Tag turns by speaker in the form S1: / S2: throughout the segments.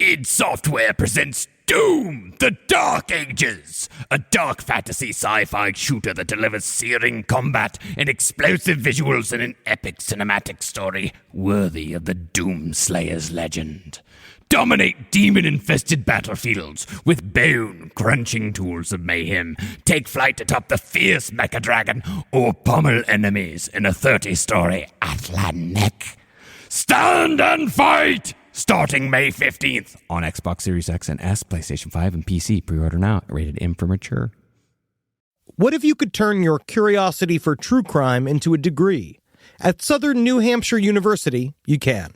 S1: id Software presents Doom, The Dark Ages, a dark fantasy sci-fi shooter that delivers searing combat and explosive visuals in an epic cinematic story worthy of the Doom Slayer's legend. Dominate demon-infested battlefields with bone-crunching tools of mayhem, take flight atop the fierce mecha dragon, or pummel enemies in a 30-story Atlantic. Stand and fight! Starting May 15th on Xbox Series X and S, PlayStation 5, and PC. Pre-order now. Rated M for mature.
S2: What if you could turn your curiosity for true crime into a degree? At Southern New Hampshire University, you can.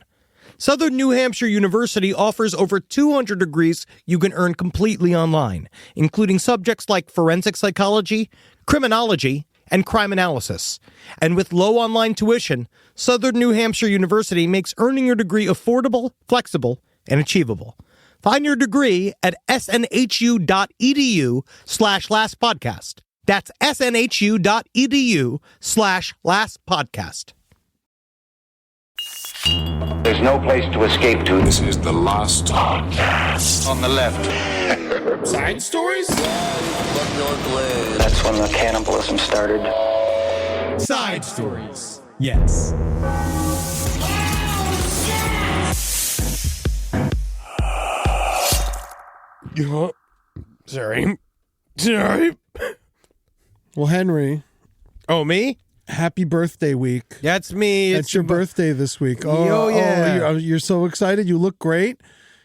S2: Southern New Hampshire University offers over 200 degrees you can earn completely online, including subjects like forensic psychology, criminology, and crime analysis. And with low online tuition, Southern New Hampshire University makes earning your degree affordable, flexible, and achievable. Find your degree at snhu.edu/lastpodcast. That's snhu.edu/lastpodcast.
S3: There's no place to escape to.
S4: This is the last podcast.
S3: On the left.
S4: Side stories?
S3: That's when the cannibalism started.
S4: Side stories.
S2: Yes. Sorry.
S5: Well, Henry.
S2: Oh, me?
S5: Happy birthday week.
S2: That's me.
S5: It's your birthday this week. Oh,
S2: yeah.
S5: You're so excited. You look great.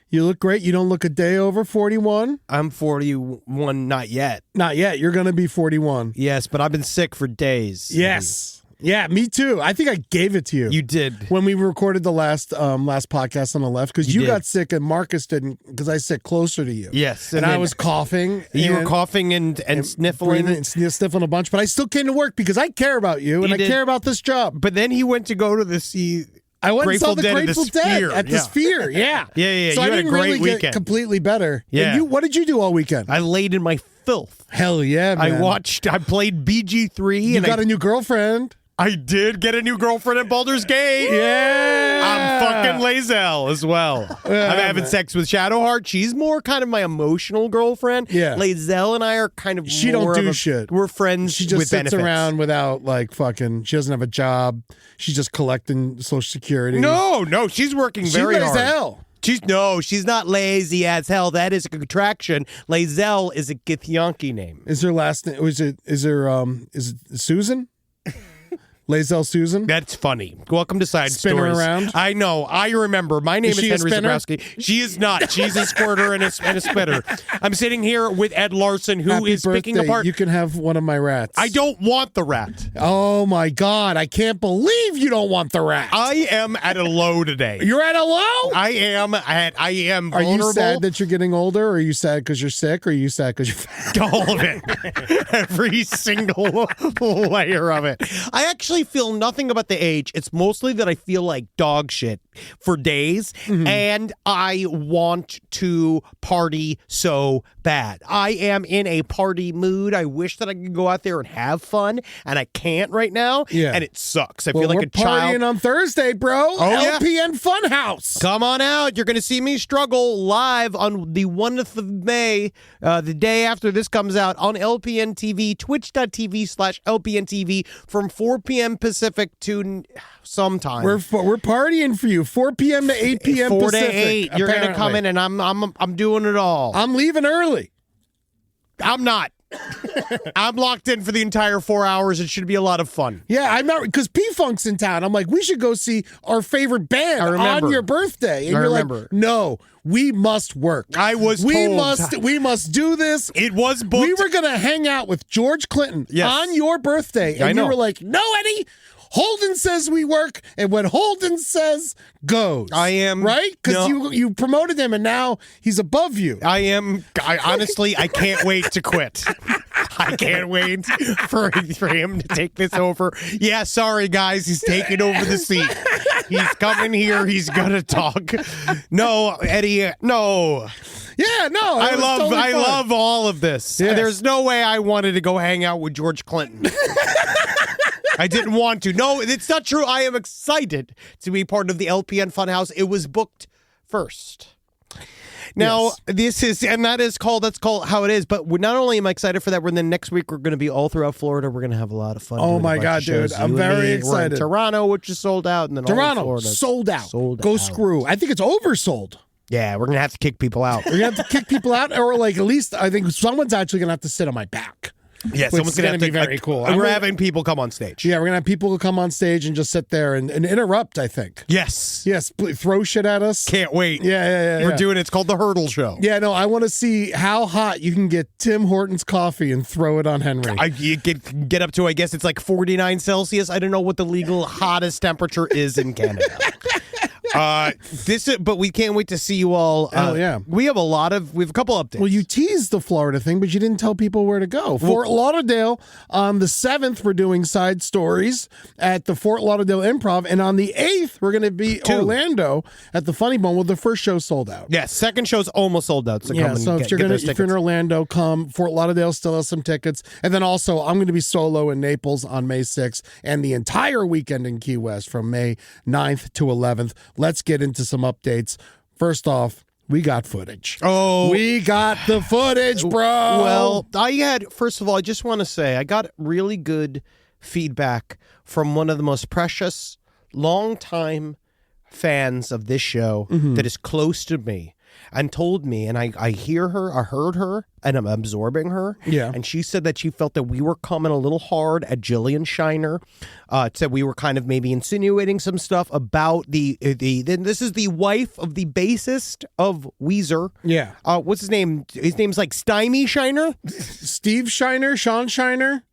S5: You look great. You don't look a day over 41.
S2: I'm 41, not yet.
S5: Not yet. You're going to be 41.
S2: Yes, but I've been sick for days.
S5: Yes. Yeah, me too. I think I gave it to you.
S2: You did.
S5: When we recorded the last podcast on the left, because you got sick and Marcus didn't, because I sit closer to you.
S2: Yes.
S5: And I was coughing.
S2: You were coughing and sniffling.
S5: And sniffling a bunch, but I still came to work because I care about you and I care about this job.
S2: But then he went to go to the
S5: I went and saw the
S2: Dead
S5: Grateful Dead at the Sphere. Yeah.
S2: Yeah.
S5: So
S2: you
S5: I
S2: had
S5: didn't
S2: a great
S5: really
S2: weekend.
S5: get completely better.
S2: Yeah.
S5: And what did you do all weekend?
S2: I laid in my filth.
S5: Hell yeah, man.
S2: I played BG3.
S5: You got a new girlfriend.
S2: I did get a new girlfriend at Baldur's Gate.
S5: Yeah.
S2: I'm fucking Lae'zel as well. I'm having sex with Shadowheart. She's more kind of my emotional girlfriend.
S5: Yeah.
S2: Lae'zel and I are kind of
S5: She
S2: more
S5: don't do
S2: of
S5: shit.
S2: We're friends
S5: She just
S2: with
S5: sits
S2: benefits.
S5: around without she doesn't have a job. She's just collecting Social Security.
S2: No, she's working very
S5: She lays
S2: hard.
S5: hell.
S2: She's not lazy as hell. That is a contraction. Lae'zel is a Githyanki name.
S5: Is her last name? Is it Susan? Lae'zel Susan?
S2: That's funny. Welcome to Side
S5: Spin her
S2: Stories.
S5: around?
S2: I know. I remember. My name is
S5: she a
S2: Henry
S5: spinner?
S2: Zabrowski. She is not. She's a squirter and a spitter. I'm sitting here with Ed Larson, who
S5: Happy
S2: is
S5: birthday.
S2: picking apart.
S5: You can have one of my rats.
S2: I don't want the rat.
S5: Oh my God. I can't believe you don't want the rat.
S2: I am at a low today.
S5: You're at a low?
S2: I am
S5: Are
S2: vulnerable.
S5: you sad that you're getting older? Or are you sad because you're sick? Or are you sad because you're fat?
S2: All of it. Every single layer of it. I actually feel nothing about the age. It's mostly that I feel like dog shit for days, and I want to party so bad. I am in a party mood. I wish that I could go out there and have fun, and I can't right now, and it sucks. I feel like
S5: we're
S2: a child.
S5: partying on Thursday, bro.
S2: Yeah.
S5: LPN Funhouse.
S2: Come on out. You're going to see me struggle live on the 1st of May, the day after this comes out, on LPN TV, twitch.tv/LPN TV from 4 p.m. Pacific to sometime.
S5: We're partying for you. 4 p.m. to 8 p.m.
S2: 4
S5: Pacific.
S2: to 8. You're going to come in, and I'm doing it all.
S5: I'm leaving early.
S2: I'm not. I'm locked in for the entire 4 hours. It should be a lot of fun.
S5: Yeah, I'm not, because P-Funk's in town. I'm like, we should go see our favorite band on your birthday. And you're like, no, we must work.
S2: I was
S5: we
S2: told.
S5: we must do this.
S2: It was booked.
S5: We were gonna hang out with George Clinton on your birthday, and you were like, no, Eddie. Holden says we work, and what Holden says goes.
S2: I am
S5: right, because you promoted him, and now he's above you.
S2: I honestly, I can't wait to quit. I can't wait for him to take this over. Yeah, sorry guys, he's taking over the seat. He's coming here. He's gonna talk. No, Eddie. No.
S5: Yeah, no.
S2: I love all of this.
S5: Yes.
S2: There's no way I wanted to go hang out with George Clinton. I didn't want to. No, it's not true. I am excited to be part of the LPN Funhouse. It was booked first. Now,
S5: Yes.
S2: that's called How It Is. But not only am I excited for that, we're then next week we're going to be all throughout Florida. We're going to have a lot of fun.
S5: Oh
S2: doing a
S5: my
S2: bunch
S5: God,
S2: of shows.
S5: dude. I'm
S2: You and
S5: very
S2: me.
S5: excited.
S2: We're in Toronto, which is sold out, and then all of
S5: Toronto,
S2: Florida
S5: sold out. Go
S2: out.
S5: screw. I think it's oversold.
S2: Yeah, we're going to have to kick people out.
S5: We're going to have to kick people out, or like at least I think someone's actually going to have to sit on my back.
S2: Yeah,
S5: Which
S2: someone's
S5: is
S2: going to
S5: gonna be very cool.
S2: We're having people come on stage.
S5: Yeah, we're going to have people who come on stage and just sit there and interrupt, I think.
S2: Yes.
S5: Yes, throw shit at us.
S2: Can't wait.
S5: Yeah.
S2: We're doing it's called the Hurdle Show.
S5: Yeah, no, I want to see how hot you can get Tim Hortons coffee and throw it on Henry.
S2: You get up to, I guess it's like 49 Celsius. I don't know what the legal hottest temperature is in Canada. But we can't wait to see you all.
S5: Oh, yeah.
S2: We have a couple updates.
S5: Well, you teased the Florida thing, but you didn't tell people where to go. Fort Lauderdale, on the 7th, we're doing side stories at the Fort Lauderdale Improv. And on the 8th, we're going to be Orlando at the Funny Bone. Well, the first show sold out.
S2: Yeah, second show's almost sold out. So come and
S5: if you're in Orlando, come. Fort Lauderdale still has some tickets. And then also, I'm going to be solo in Naples on May 6th and the entire weekend in Key West from May 9th to 11th. Let's get into some updates. First off, we got footage.
S2: Oh.
S5: We got the footage, bro.
S2: Well, first of all, I just want to say I got really good feedback from one of the most precious, longtime fans of this show that is close to me and told me, and I heard her, and I'm absorbing her.
S5: Yeah.
S2: And she said that she felt that we were coming a little hard at Jillian Shiner. Said we were kind of maybe insinuating some stuff about this is the wife of the bassist of Weezer.
S5: Yeah.
S2: What's his name? His name's like Stymie Shiner?
S5: Steve Shiner, Sean Shiner.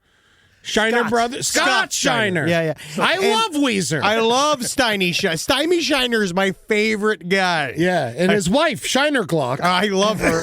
S5: Shiner brothers. Scott Shiner.
S2: Yeah.
S5: I love Weezer.
S2: I love Stymie Shiner. Stymie Shiner is my favorite guy.
S5: Yeah, and his wife, Shiner Glock.
S2: I love her.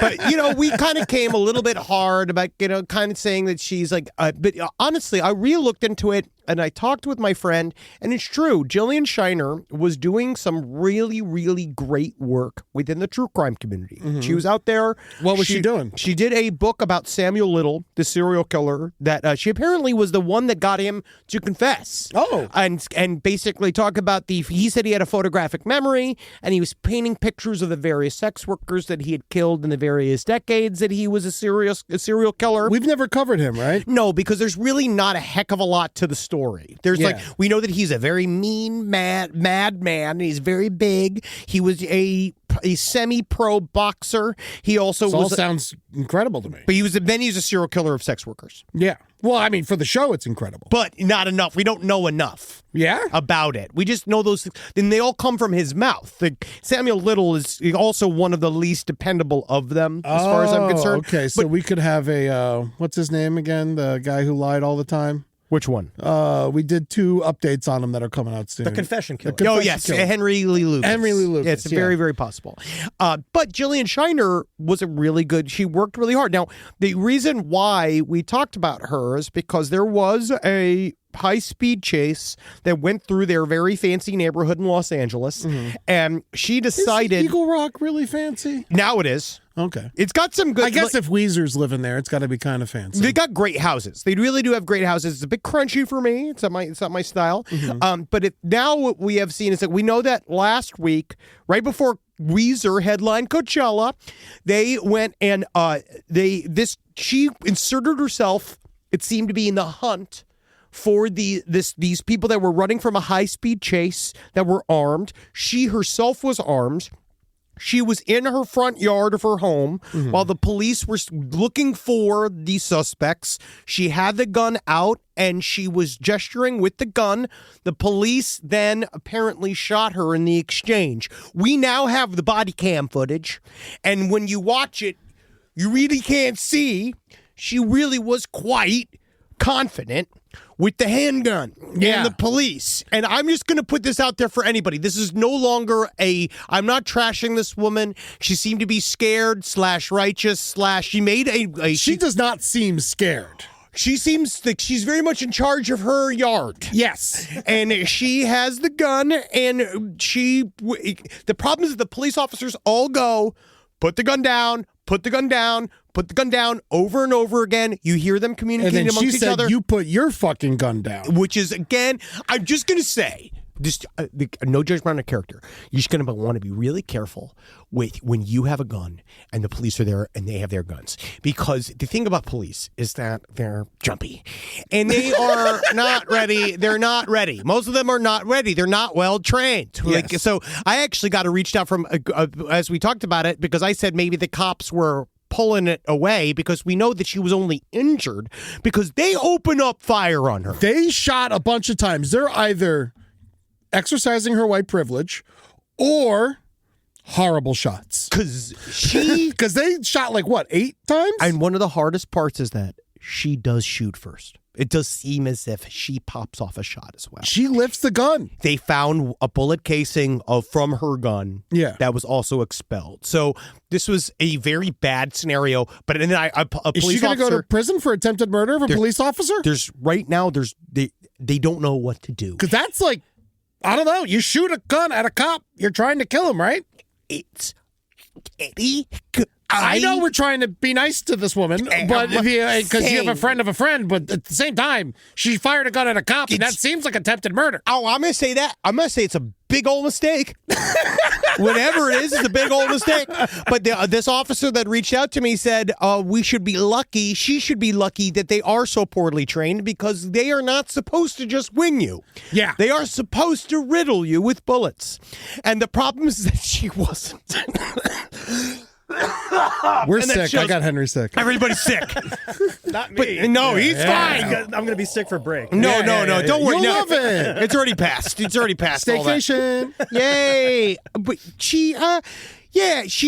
S2: But, we kind of came a little bit hard about, kind of saying that she's like, but honestly, I really looked into it. And I talked with my friend, and it's true. Jillian Shiner was doing some really, really great work within the true crime community. Mm-hmm. She was out there.
S5: What was she doing?
S2: She did a book about Samuel Little, the serial killer, that she apparently was the one that got him to confess.
S5: Oh.
S2: And basically talk about he said he had a photographic memory, and he was painting pictures of the various sex workers that he had killed in the various decades that he was a serial killer.
S5: We've never covered him, right?
S2: No, because there's really not a heck of a lot to the story. There's we know that he's a very mean, mad man. He's very big. He was a semi-pro boxer. He also
S5: sounds incredible to me.
S2: But he's a serial killer of sex workers.
S5: Yeah. Well, I mean, for the show, it's incredible.
S2: But not enough. We don't know enough.
S5: Yeah?
S2: About it. We just know those things. Then they all come from his mouth. Samuel Little is also one of the least dependable of them, as far as I'm concerned.
S5: Okay, so we could have what's his name again? The guy who lied all the time?
S2: Which one?
S5: We did 2 updates on him that are coming out soon.
S2: The Confession Killer.
S5: Confession Killer.
S2: Henry Lee Lucas.
S5: Henry Lee Lucas.
S2: Yeah, it's very, very possible. But Jillian Shiner was a really good. She worked really hard. Now, the reason why we talked about her is because there was a high-speed chase that went through their very fancy neighborhood in Los Angeles, and she decided...
S5: Is Eagle Rock really fancy?
S2: Now it is.
S5: Okay.
S2: It's got some good...
S5: I guess if Weezer's living there, it's got to be kind of fancy.
S2: They got great houses. They really do have great houses. It's a bit crunchy for me. It's not my style. But now what we have seen is that we know that last week, right before Weezer headlined Coachella, they went and she inserted herself, it seemed to be in the hunt for these people that were running from a high-speed chase that were armed. She herself was armed. She was in her front yard of her home while the police were looking for the suspects. She had the gun out and she was gesturing with the gun. The police then apparently shot her in the exchange. We now have the body cam footage, and when you watch it, you really can't see. She really was quite confident with the handgun and the police. And I'm just going to put this out there for anybody. This is no longer I'm not trashing this woman. She seemed to be scared / righteous / she made
S5: she does not seem scared.
S2: She seems like she's very much in charge of her yard.
S5: Yes.
S2: And she has the gun, and the problem is that the police officers all go, put the gun down, put the gun down, put the gun down over and over again. You hear them communicating amongst each other.
S5: You put your fucking gun down.
S2: Which is, again, I'm just going to say, just no judgment on a character. You're just going to want to be really careful with when you have a gun and the police are there and they have their guns. Because the thing about police is that they're jumpy and they are not ready. They're not ready. Most of them are not ready. They're not well trained.
S5: Yes.
S2: So I actually got reached out from, as we talked about it, because I said maybe the cops were pulling it away because we know that she was only injured because they open up fire on her.
S5: They shot a bunch of times. They're either exercising her white privilege or horrible shots. Because they shot like, what, 8 times?
S2: And one of the hardest parts is that she does shoot first. It does seem as if she pops off a shot as well.
S5: She lifts the gun.
S2: They found a bullet casing from her gun that was also expelled. So this was a very bad scenario. But then a police officer...
S5: Is she going to go to prison for attempted murder of a police officer?
S2: They don't know what to do.
S5: Because that's like, I don't know. You shoot a gun at a cop, you're trying to kill him, right?
S2: It's... Eddie...
S5: I know we're trying to be nice to this woman, but because you have a friend of a friend, but at the same time, she fired a gun at a cop, and that seems like attempted murder.
S2: Oh, I'm going to say that. I'm going to say it's a big old mistake. Whatever it is, it's a big old mistake. But this officer that reached out to me said we should be lucky, she should be lucky that they are so poorly trained because they are not supposed to just wing you.
S5: Yeah.
S2: They are supposed to riddle you with bullets. And the problem is that she wasn't.
S5: We're sick. I got Henry sick.
S2: Everybody's sick.
S6: Not me.
S2: But, no, he's fine.
S6: I'm going to be sick for break.
S2: No, don't worry.
S5: You'll
S2: No,
S5: love it.
S2: It's already passed. It's already passed. all that.
S5: Staycation.
S2: Yay. But she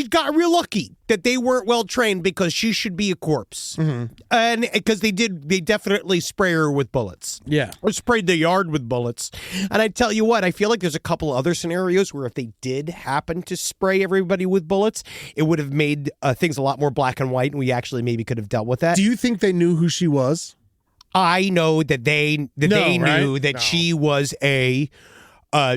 S2: got real lucky that they weren't well trained because she should be a corpse. Mm-hmm. And because they definitely spray her with bullets.
S5: Yeah.
S2: Or sprayed the yard with bullets. And I tell you what, I feel like there's a couple other scenarios where if they did happen to spray everybody with bullets, it would have made things a lot more black and white, and we actually maybe could have dealt with that.
S5: Do you think they knew who she was?
S2: I know that they knew that she was a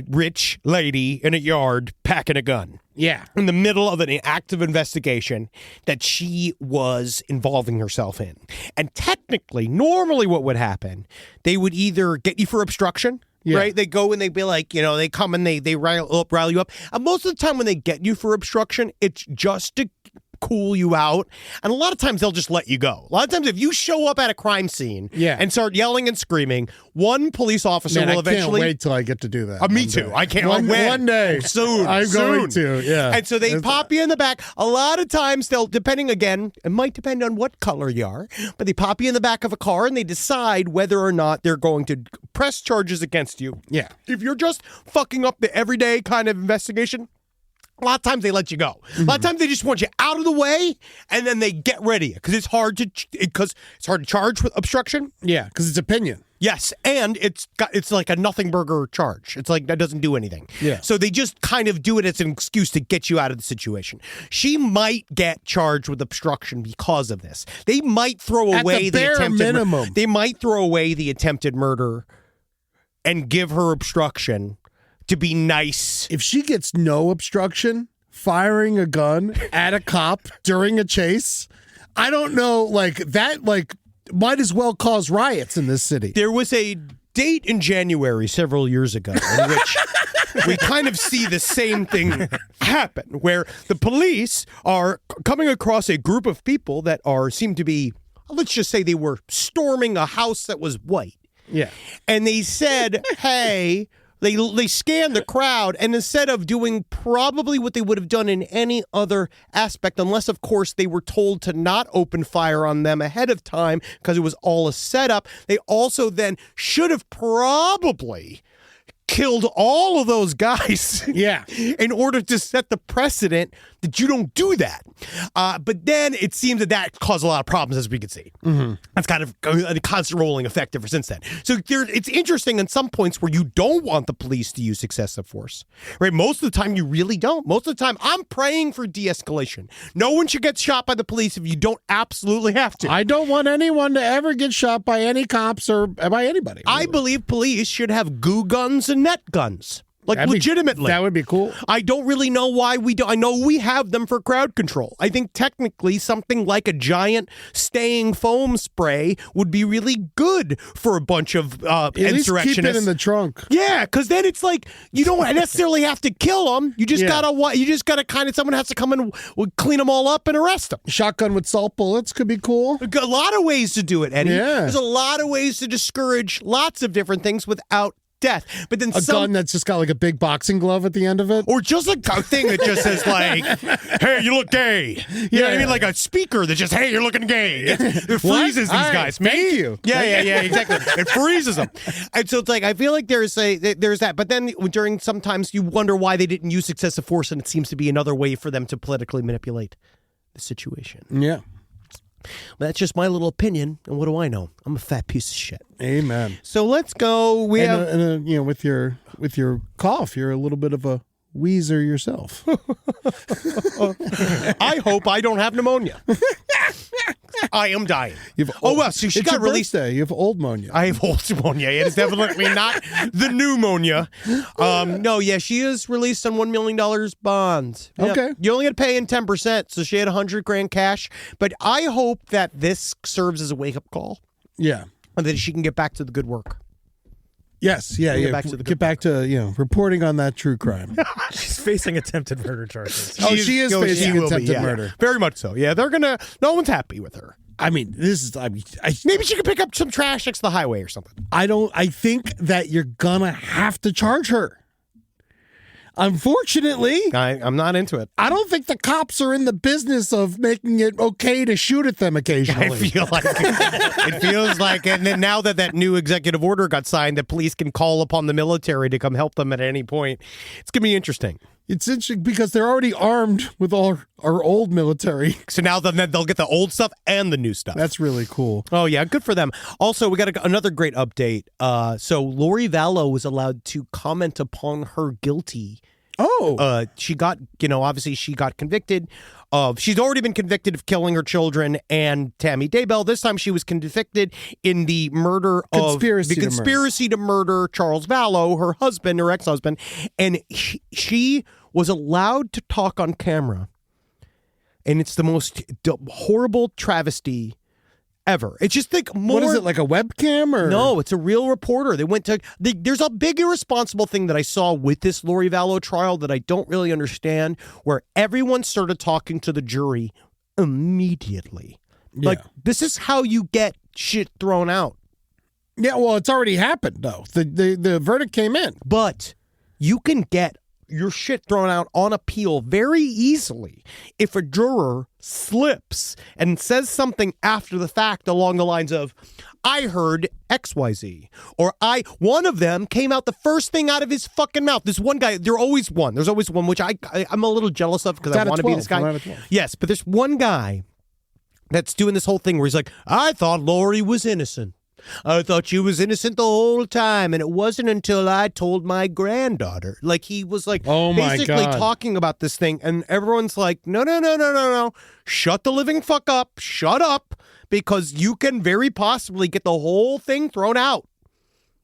S2: rich lady in a yard packing a gun.
S5: Yeah.
S2: In the middle of an active investigation that she was involving herself in. And technically, normally what would happen, they would either get you for obstruction, right? They go and they'd be like, they come and they rile you up. And most of the time when they get you for obstruction, it's just to cool you out. And a lot of times they'll just let you go. A lot of times if you show up at a crime scene and start yelling and screaming, one police officer will eventually...
S5: I can't wait till I get to do that.
S2: Me too. I can't.
S5: One day.
S2: Soon.
S5: I'm going to, yeah.
S2: And so they pop you in the back. A lot of times they'll, depending again, it might depend on what color you are, but they pop you in the back of a car and they decide whether or not they're going to press charges against you.
S5: Yeah.
S2: If you're just fucking up the everyday kind of investigation, a lot of times they let you go. A lot of times they just want you out of the way, and then they get rid of you because it's hard to charge with obstruction.
S5: Yeah, because it's opinion.
S2: Yes, and it's like a nothing burger charge. It's like that doesn't do anything.
S5: Yeah.
S2: So they just kind of do it as an excuse to get you out of the situation. She might get charged with obstruction because of this. They might throw away the attempted minimum. They might throw away the attempted murder and give her obstruction to be nice.
S5: If she gets no obstruction, firing a gun at a cop during a chase, I don't know, might as well cause riots in this city.
S2: There was a date in January several years ago in which we kind of see the same thing happen, where the police are coming across a group of people that seem to be, let's just say they were storming a house that was white.
S5: Yeah.
S2: And they said, hey... They scanned the crowd, and instead of doing probably what they would have done in any other aspect, unless, of course, they were told to not open fire on them ahead of time because it was all a setup, they also then should have probably killed all of those guys in order to set the precedent that you don't do that. But then it seems that caused a lot of problems, as we can see. Mm-hmm. That's kind of a constant rolling effect ever since then. So it's interesting in some points where you don't want the police to use excessive force, right? Most of the time, you really don't. Most of the time, I'm praying for de-escalation. No one should get shot by the police if you don't absolutely have to.
S5: I don't want anyone to ever get shot by any cops or by anybody.
S2: I believe police should have goo guns and net guns. Like, legitimately.
S5: That would be cool.
S2: I don't really know why we don't. I know we have them for crowd control. I think technically something like a giant staying foam spray would be really good for a bunch of
S5: At least
S2: insurrectionists.
S5: keep it in the trunk.
S2: Yeah, because then it's like you don't necessarily have to kill them. You just gotta kind of, someone has to come and clean them all up and arrest them.
S5: Shotgun with salt bullets could be cool.
S2: A lot of ways to do it, Eddie.
S5: Yeah.
S2: There's a lot of ways to discourage lots of different things without death. But then
S5: A gun that's just got like a big boxing glove at the end of it.
S2: or just a thing that just says like, "Hey, you look gay." You know what I mean? Like a speaker that just, "Hey, you're looking gay." It freezes these guys.
S5: Thank you.
S2: Yeah, exactly. It freezes them, and so it's like I feel like there's that. But then during sometimes you wonder why they didn't use excessive force, and it seems to be another way for them to politically manipulate the situation.
S5: Yeah.
S2: That's just my little opinion, and what do I know? I'm a fat piece of shit.
S5: Amen.
S2: So let's go. We have.
S5: You know, with your cough, you're a little bit of a wheezer yourself.
S2: I hope I don't have pneumonia. I am dying. So she
S5: it's
S2: got
S5: your
S2: released.
S5: birthday. You have old pneumonia.
S2: I have old pneumonia. It is definitely not the pneumonia. No, yeah, she is released on $1 million bonds. Yeah.
S5: Okay.
S2: You only got to pay in 10%, so she had $100,000 cash. But I hope that this serves as a wake-up call
S5: Yeah.
S2: and that she can get back to the good work.
S5: Yes. Yeah.
S2: Get
S5: Yeah.
S2: back to the
S5: Get back to reporting on that true crime.
S6: She's facing attempted murder charges.
S5: She is facing attempted murder.
S2: Very much so. Yeah, they're gonna. No one's happy with her.
S5: I mean,
S2: Maybe she could pick up some trash next to the highway or something.
S5: I think that you're gonna have to charge her. Unfortunately,
S2: I'm not into it.
S5: I don't think the cops are in the business of making it okay to shoot at them occasionally.
S2: I feel like it feels like, and then now that new executive order got signed, the police can call upon the military to come help them at any point. It's gonna be interesting.
S5: It's interesting because they're already armed with all our old military.
S2: So now then they'll get the old stuff and the new stuff.
S5: That's really cool.
S2: Oh, yeah, good for them. Also, we got another great update. So Lori Vallow was allowed to comment upon her guilty.
S5: Oh.
S2: She got, obviously she got convicted of, she's already been convicted of killing her children and Tammy Daybell. This time she was convicted in the murder conspiracy to murder Charles Vallow, her husband, her ex-husband. And she was allowed to talk on camera. And it's the most horrible travesty ever. It's just like more.
S5: What is it, like a webcam or?
S2: No, it's a real reporter. They went to. There's a big irresponsible thing that I saw with this Lori Vallow trial that I don't really understand, where everyone started talking to the jury immediately.
S5: Yeah.
S2: Like, this is how you get shit thrown out.
S5: Yeah, well, it's already happened though. The verdict came in.
S2: But you can get your shit thrown out on appeal very easily if a juror slips and says something after the fact along the lines of, "I heard XYZ," or one of them came out the first thing out of his fucking mouth. This one guy, there's always one, which I'm a little jealous of because I want to be this guy. Yes, but there's one guy that's doing this whole thing where he's like, "I thought Lori was innocent. I thought she was innocent the whole time, and it wasn't until I told my granddaughter." Like, he was like, basically talking about this thing, and everyone's like, no. Shut the living fuck up. Shut up, because you can very possibly get the whole thing thrown out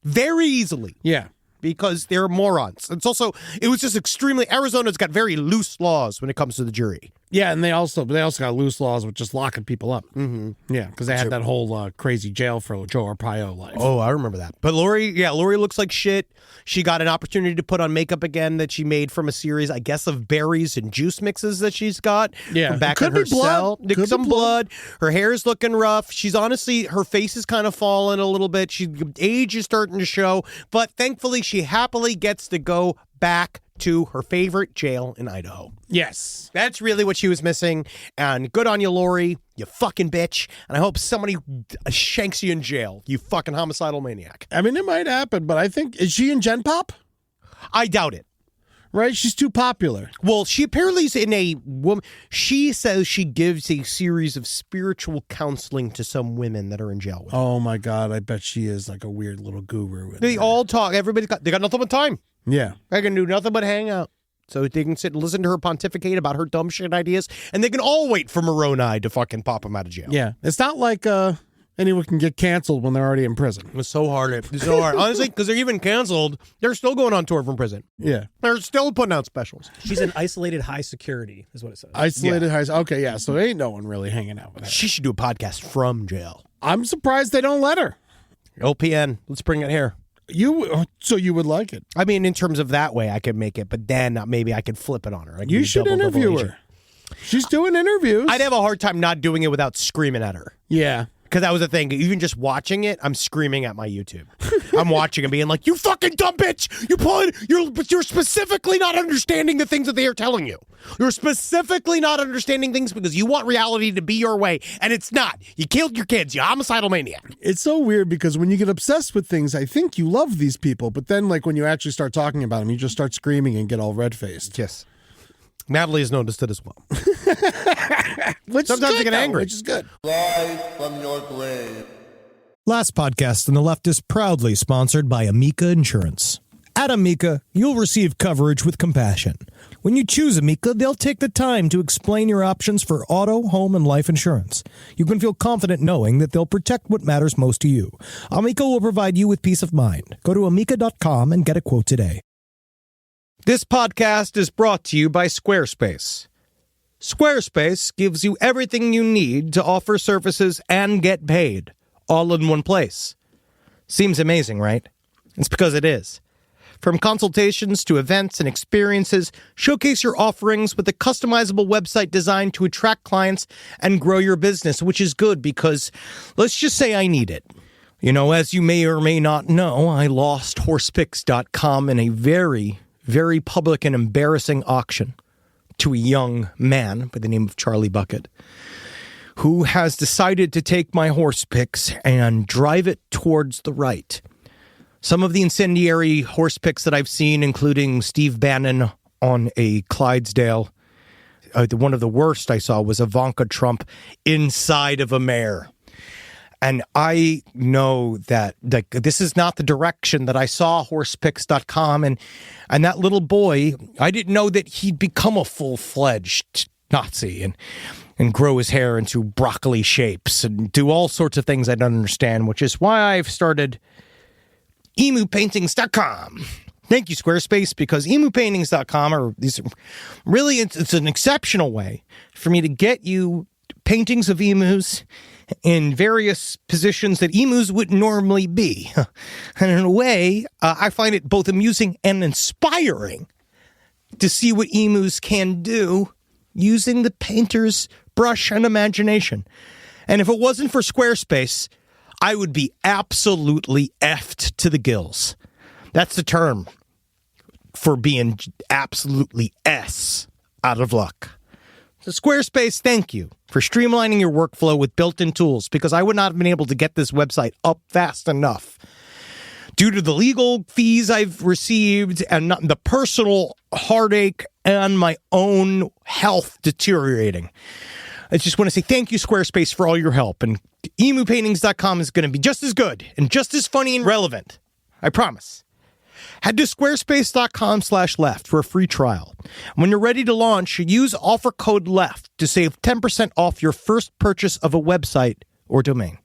S2: very easily.
S5: Yeah.
S2: Because they're morons. It was just extremely, Arizona's got very loose laws when it comes to the jury.
S5: Yeah, and they also got loose laws with just locking people up. Mm-hmm. Yeah, because they had that whole crazy jail for Joe Arpaio life.
S2: Oh, I remember that. But Lori looks like shit. She got an opportunity to put on makeup again that she made from a series, I guess, of berries and juice mixes that she's got.
S5: Yeah,
S2: from back in her cell. Some blood. Her hair's looking rough. She's honestly, her face is kind of fallen a little bit. Age is starting to show, but thankfully she happily gets to go back to her favorite jail in Idaho.
S5: Yes.
S2: That's really what she was missing. And good on you, Lori, you fucking bitch. And I hope somebody shanks you in jail, you fucking homicidal maniac.
S5: I mean, it might happen, but I think, is she in Gen Pop?
S2: I doubt it.
S5: Right? She's too popular.
S2: Well, she apparently is in a woman. She says she gives a series of spiritual counseling to some women that are in jail with her.
S5: Oh my God. I bet she is like a weird little guru.
S2: They all talk. They got nothing but time.
S5: Yeah.
S2: They can do nothing but hang out. So they can sit and listen to her pontificate about her dumb shit ideas, and they can all wait for Moroni to fucking pop him out of jail.
S5: Yeah. It's not like Anyone can get canceled when they're already in prison.
S2: It was so hard. It's so hard. Honestly, because they're even canceled, they're still going on tour from prison.
S5: Yeah.
S2: They're still putting out specials.
S6: She's in isolated high security, is what it says.
S5: Isolated high. Okay, yeah. So there ain't no one really hanging out with her.
S2: She should do a podcast from jail.
S5: I'm surprised they don't let her.
S2: OPN, let's bring it here.
S5: So you would like it?
S2: I mean, in terms of that way, I could make it, but then maybe I could flip it on her.
S5: You should interview her. She's doing interviews.
S2: I'd have a hard time not doing it without screaming at her.
S5: Yeah.
S2: Because that was the thing. Even just watching it, I'm screaming at my YouTube. I'm watching and being like, "You fucking dumb bitch! You're specifically not understanding the things that they are telling you. You're specifically not understanding things because you want reality to be your way, and it's not. You killed your kids. You homicidal maniac."
S5: It's so weird because when you get obsessed with things, I think you love these people, but then like when you actually start talking about them, you just start screaming and get all red-faced.
S2: Yes. Natalie has noticed it as well.
S5: Sometimes
S2: I get angry.
S5: Which is good.
S7: Last podcast on the left is proudly sponsored by Amica Insurance. At Amica, you'll receive coverage with compassion. When you choose Amica, they'll take the time to explain your options for auto, home, and life insurance. You can feel confident knowing that they'll protect what matters most to you. Amica will provide you with peace of mind. Go to amica.com and get a quote today.
S2: This podcast is brought to you by Squarespace. Squarespace gives you everything you need to offer services and get paid, all in one place. Seems amazing, right? It's because it is. From consultations to events and experiences, showcase your offerings with a customizable website designed to attract clients and grow your business, which is good because, let's just say I need it. You know, as you may or may not know, I lost horsepicks.com in a very public and embarrassing auction to a young man by the name of Charlie Bucket, who has decided to take my horse picks and drive it towards the right. Some of the incendiary horse picks that I've seen, including Steve Bannon on a Clydesdale. One of the worst I saw was Ivanka Trump inside of a mare. And I know that this is not the direction that I saw horsepicks.com. And that little boy, I didn't know that he'd become a full-fledged Nazi and grow his hair into broccoli shapes and do all sorts of things I don't understand, which is why I've started emupaintings.com. Thank you, Squarespace, because emupaintings.com it's an exceptional way for me to get you paintings of emus in various positions that emus would normally be. And in a way, I find it both amusing and inspiring to see what emus can do using the painter's brush and imagination. And if it wasn't for Squarespace, I would be absolutely effed to the gills. That's the term for being absolutely S out of luck. So Squarespace, thank you for streamlining your workflow with built-in tools, because I would not have been able to get this website up fast enough due to the legal fees I've received and the personal heartache and my own health deteriorating. I just want to say thank you, Squarespace, for all your help. And emupaintings.com is going to be just as good and just as funny and relevant. I promise. Head to squarespace.com/left for a free trial. When you're ready to launch, use offer code LEFT to save 10% off your first purchase of a website or domain.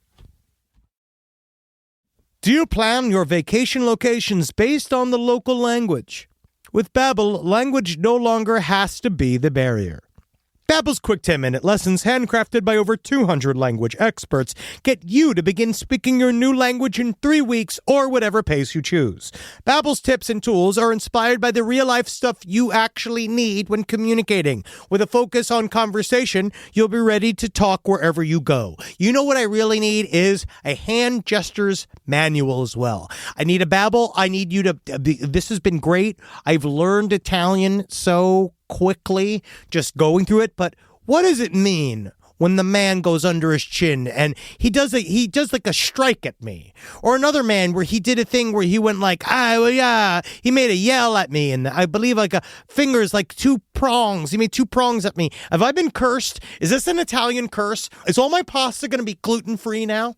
S2: Do you plan your vacation locations based on the local language? With Babbel, language no longer has to be the barrier. Babbel's quick 10-minute lessons, handcrafted by over 200 language experts, get you to begin speaking your new language in 3 weeks or whatever pace you choose. Babbel's tips and tools are inspired by the real-life stuff you actually need when communicating. With a focus on conversation, you'll be ready to talk wherever you go. You know what I really need is a hand gestures manual as well. I need a Babbel. I need you to... This has been great. I've learned Italian so quickly just going through it, but what does it mean when the man goes under his chin and he does like a strike at me, or another man where he did a thing where he went like he made a yell at me, and I believe like a fingers like two prongs, he made two prongs at me. Have I been cursed? Is this an Italian curse? Is all my pasta going to be gluten-free now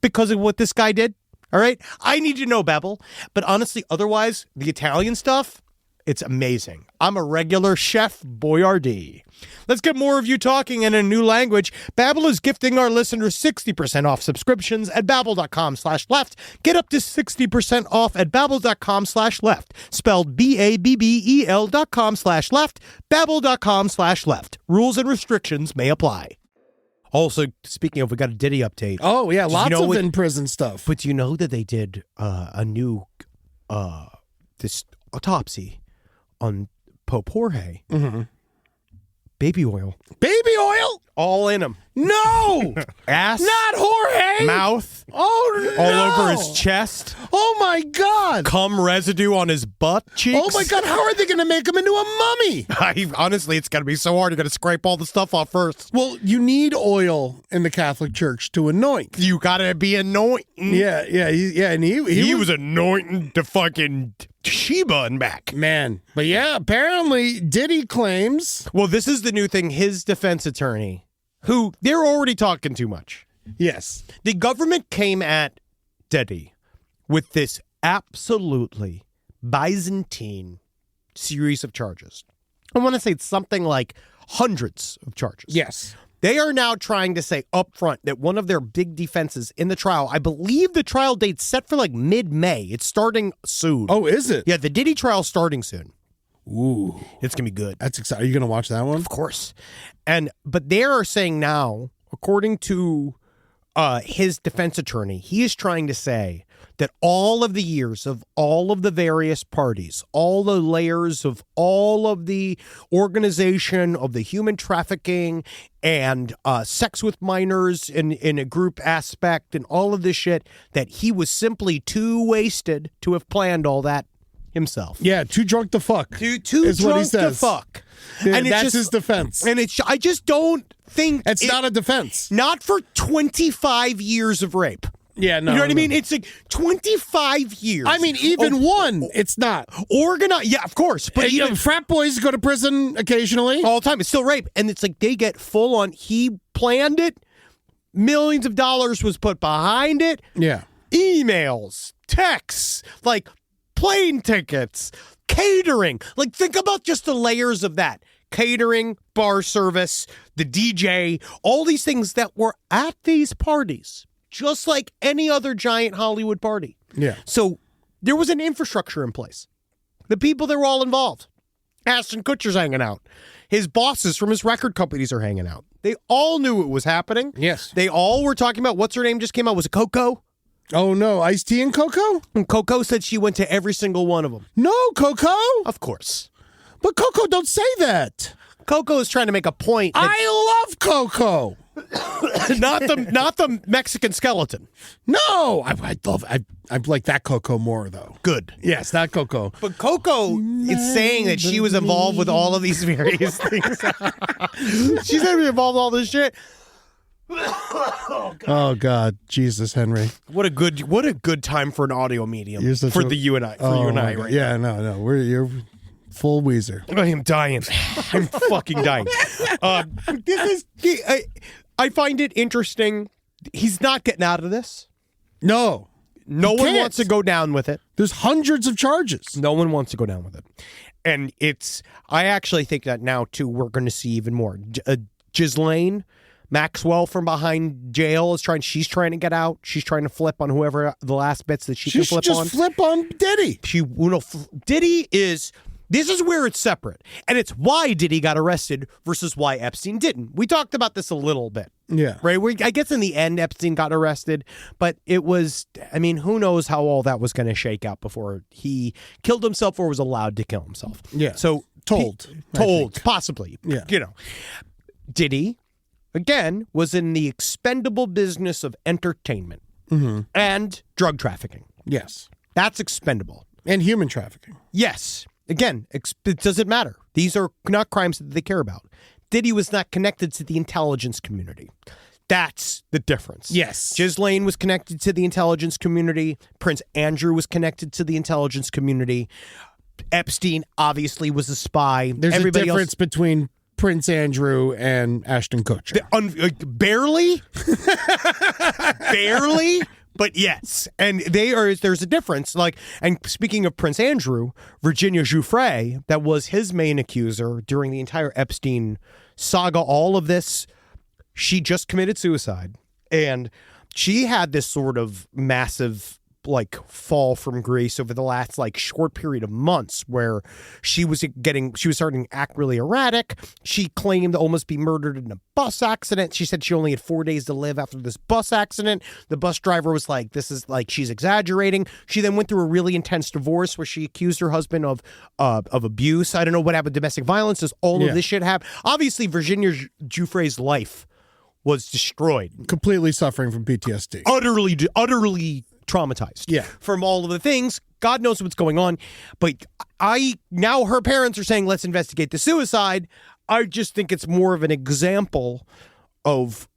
S2: because of what this guy did? All right, I need to know, Babbel. But honestly, otherwise, the Italian stuff, it's amazing. I'm a regular Chef Boyardee. Let's get more of you talking in a new language. Babbel is gifting our listeners 60% off subscriptions at babbel.com/left. Get up to 60% off at babbel.com/left. Spelled BABBEL.com/left. Babbel.com/left. Rules and restrictions may apply. Also, speaking of, we got a Diddy update.
S5: Oh, yeah, lots of in-prison stuff.
S2: But you know that they did a new this autopsy on Pope Jorge.
S5: Mm-hmm.
S2: Baby oil.
S5: Baby oil?
S2: All in him.
S5: No!
S2: Ass.
S5: Not Jorge!
S2: Mouth.
S5: Oh, no!
S2: All over his chest.
S5: Oh, my God!
S2: Cum residue on his butt cheeks.
S5: Oh, my God, how are they going to make him into a mummy?
S2: Honestly, it's going to be so hard. You got to scrape all the stuff off first.
S5: Well, you need oil in the Catholic Church to anoint.
S2: You got to be anointing.
S5: Yeah, and
S2: he was anointing the fucking Sheba and back.
S5: Man. But yeah, apparently Diddy claims.
S2: Well, this is the new thing. His defense attorney, who they're already talking too much.
S5: Yes.
S2: The government came at Diddy with this absolutely Byzantine series of charges. I want to say it's something like hundreds of charges.
S5: Yes.
S2: They are now trying to say up front that one of their big defenses in the trial, I believe the trial date's set for like mid-May. It's starting soon.
S5: Oh, is it?
S2: Yeah, the Diddy trial's starting soon.
S5: Ooh.
S2: It's going to be good.
S5: That's exciting. Are you going to watch that one?
S2: Of course. But they are saying now, according to his defense attorney, he is trying to say that all of the years of all of the various parties, all the layers of all of the organization of the human trafficking and sex with minors in a group aspect and all of this shit, that he was simply too wasted to have planned all that himself.
S5: Yeah, too drunk to fuck.
S2: Too
S5: is
S2: drunk
S5: what he says.
S2: to fuck.
S5: Yeah,
S2: and
S5: that's his defense.
S2: And I just don't think
S5: it's not a defense.
S2: Not for 25 years of rape.
S5: Yeah, no.
S2: You know what I mean? It's like 25 years.
S5: I mean, even one, it's not.
S2: Organized. Yeah, of course. But
S5: even frat boys go to prison occasionally.
S2: All the time. It's still rape. And it's like they get full on. He planned it. Millions of dollars was put behind it.
S5: Yeah.
S2: Emails, texts, like plane tickets, catering. Like, think about just the layers of that. Catering, bar service, the DJ, all these things that were at these parties, just like any other giant Hollywood party.
S5: Yeah.
S2: So there was an infrastructure in place. The people that were all involved. Ashton Kutcher's hanging out. His bosses from his record companies are hanging out. They all knew it was happening.
S5: Yes.
S2: They all were talking about, what's her name just came out? Was it Coco?
S5: Oh, no. Ice-T and Coco?
S2: And Coco said she went to every single one of them.
S5: No, Coco.
S2: Of course.
S5: But Coco, don't say that.
S2: Coco is trying to make a point.
S5: I love Coco.
S2: not the Mexican skeleton.
S5: No, I like that Coco more though.
S2: Good.
S5: Yes, that Coco.
S2: But Coco is saying that she was involved with all of these various things. She's going to be involved in all this shit.
S5: Oh God, Jesus, Henry!
S2: What a good time for an audio medium for you and I. Right?
S5: Yeah, no, you're full Weezer.
S2: I am dying. I'm fucking dying. I find it interesting. He's not getting out of this.
S5: No
S2: one wants to go down with it.
S5: There's hundreds of charges.
S2: No one wants to go down with it, and I actually think that now too we're going to see even more. Ghislaine Maxwell from behind jail she's trying to get out. She's trying to flip on whoever the last bits that she can flip on.
S5: Flip on Diddy.
S2: Diddy is. This is where it's separate. And it's why Diddy got arrested versus why Epstein didn't. We talked about this a little bit.
S5: Yeah.
S2: Right? I guess in the end, Epstein got arrested. But it was, who knows how all that was going to shake out before he killed himself or was allowed to kill himself.
S5: Yeah.
S2: So
S5: Told,
S2: possibly.
S5: Yeah.
S2: Diddy, again, was in the expendable business of entertainment and drug trafficking.
S5: Yes.
S2: That's expendable.
S5: And human trafficking.
S2: Yes. Again, it doesn't matter. These are not crimes that they care about. Diddy was not connected to the intelligence community. That's the difference.
S5: Yes.
S2: Ghislaine was connected to the intelligence community. Prince Andrew was connected to the intelligence community. Epstein obviously was a spy.
S5: There's a difference between Prince Andrew and Ashton Kutcher.
S2: Barely? Barely? But yes, and there's a difference. And speaking of Prince Andrew, Virginia Giuffre, that was his main accuser during the entire Epstein saga, all of this, she just committed suicide. And she had this sort of massive like fall from grace over the last like short period of months where she was starting to act really erratic. She claimed to almost be murdered in a bus accident. She said she only had 4 days to live after this bus accident. The bus driver was like, this is like, she's exaggerating. She then went through a really intense divorce where she accused her husband of abuse. I don't know what happened, domestic violence. Does all of this shit happen? Obviously, Virginia Giuffre's life was destroyed.
S5: Completely suffering from PTSD.
S2: Utterly traumatized from all of the things. God knows what's going on. But now her parents are saying, let's investigate the suicide. I just think it's more of an example of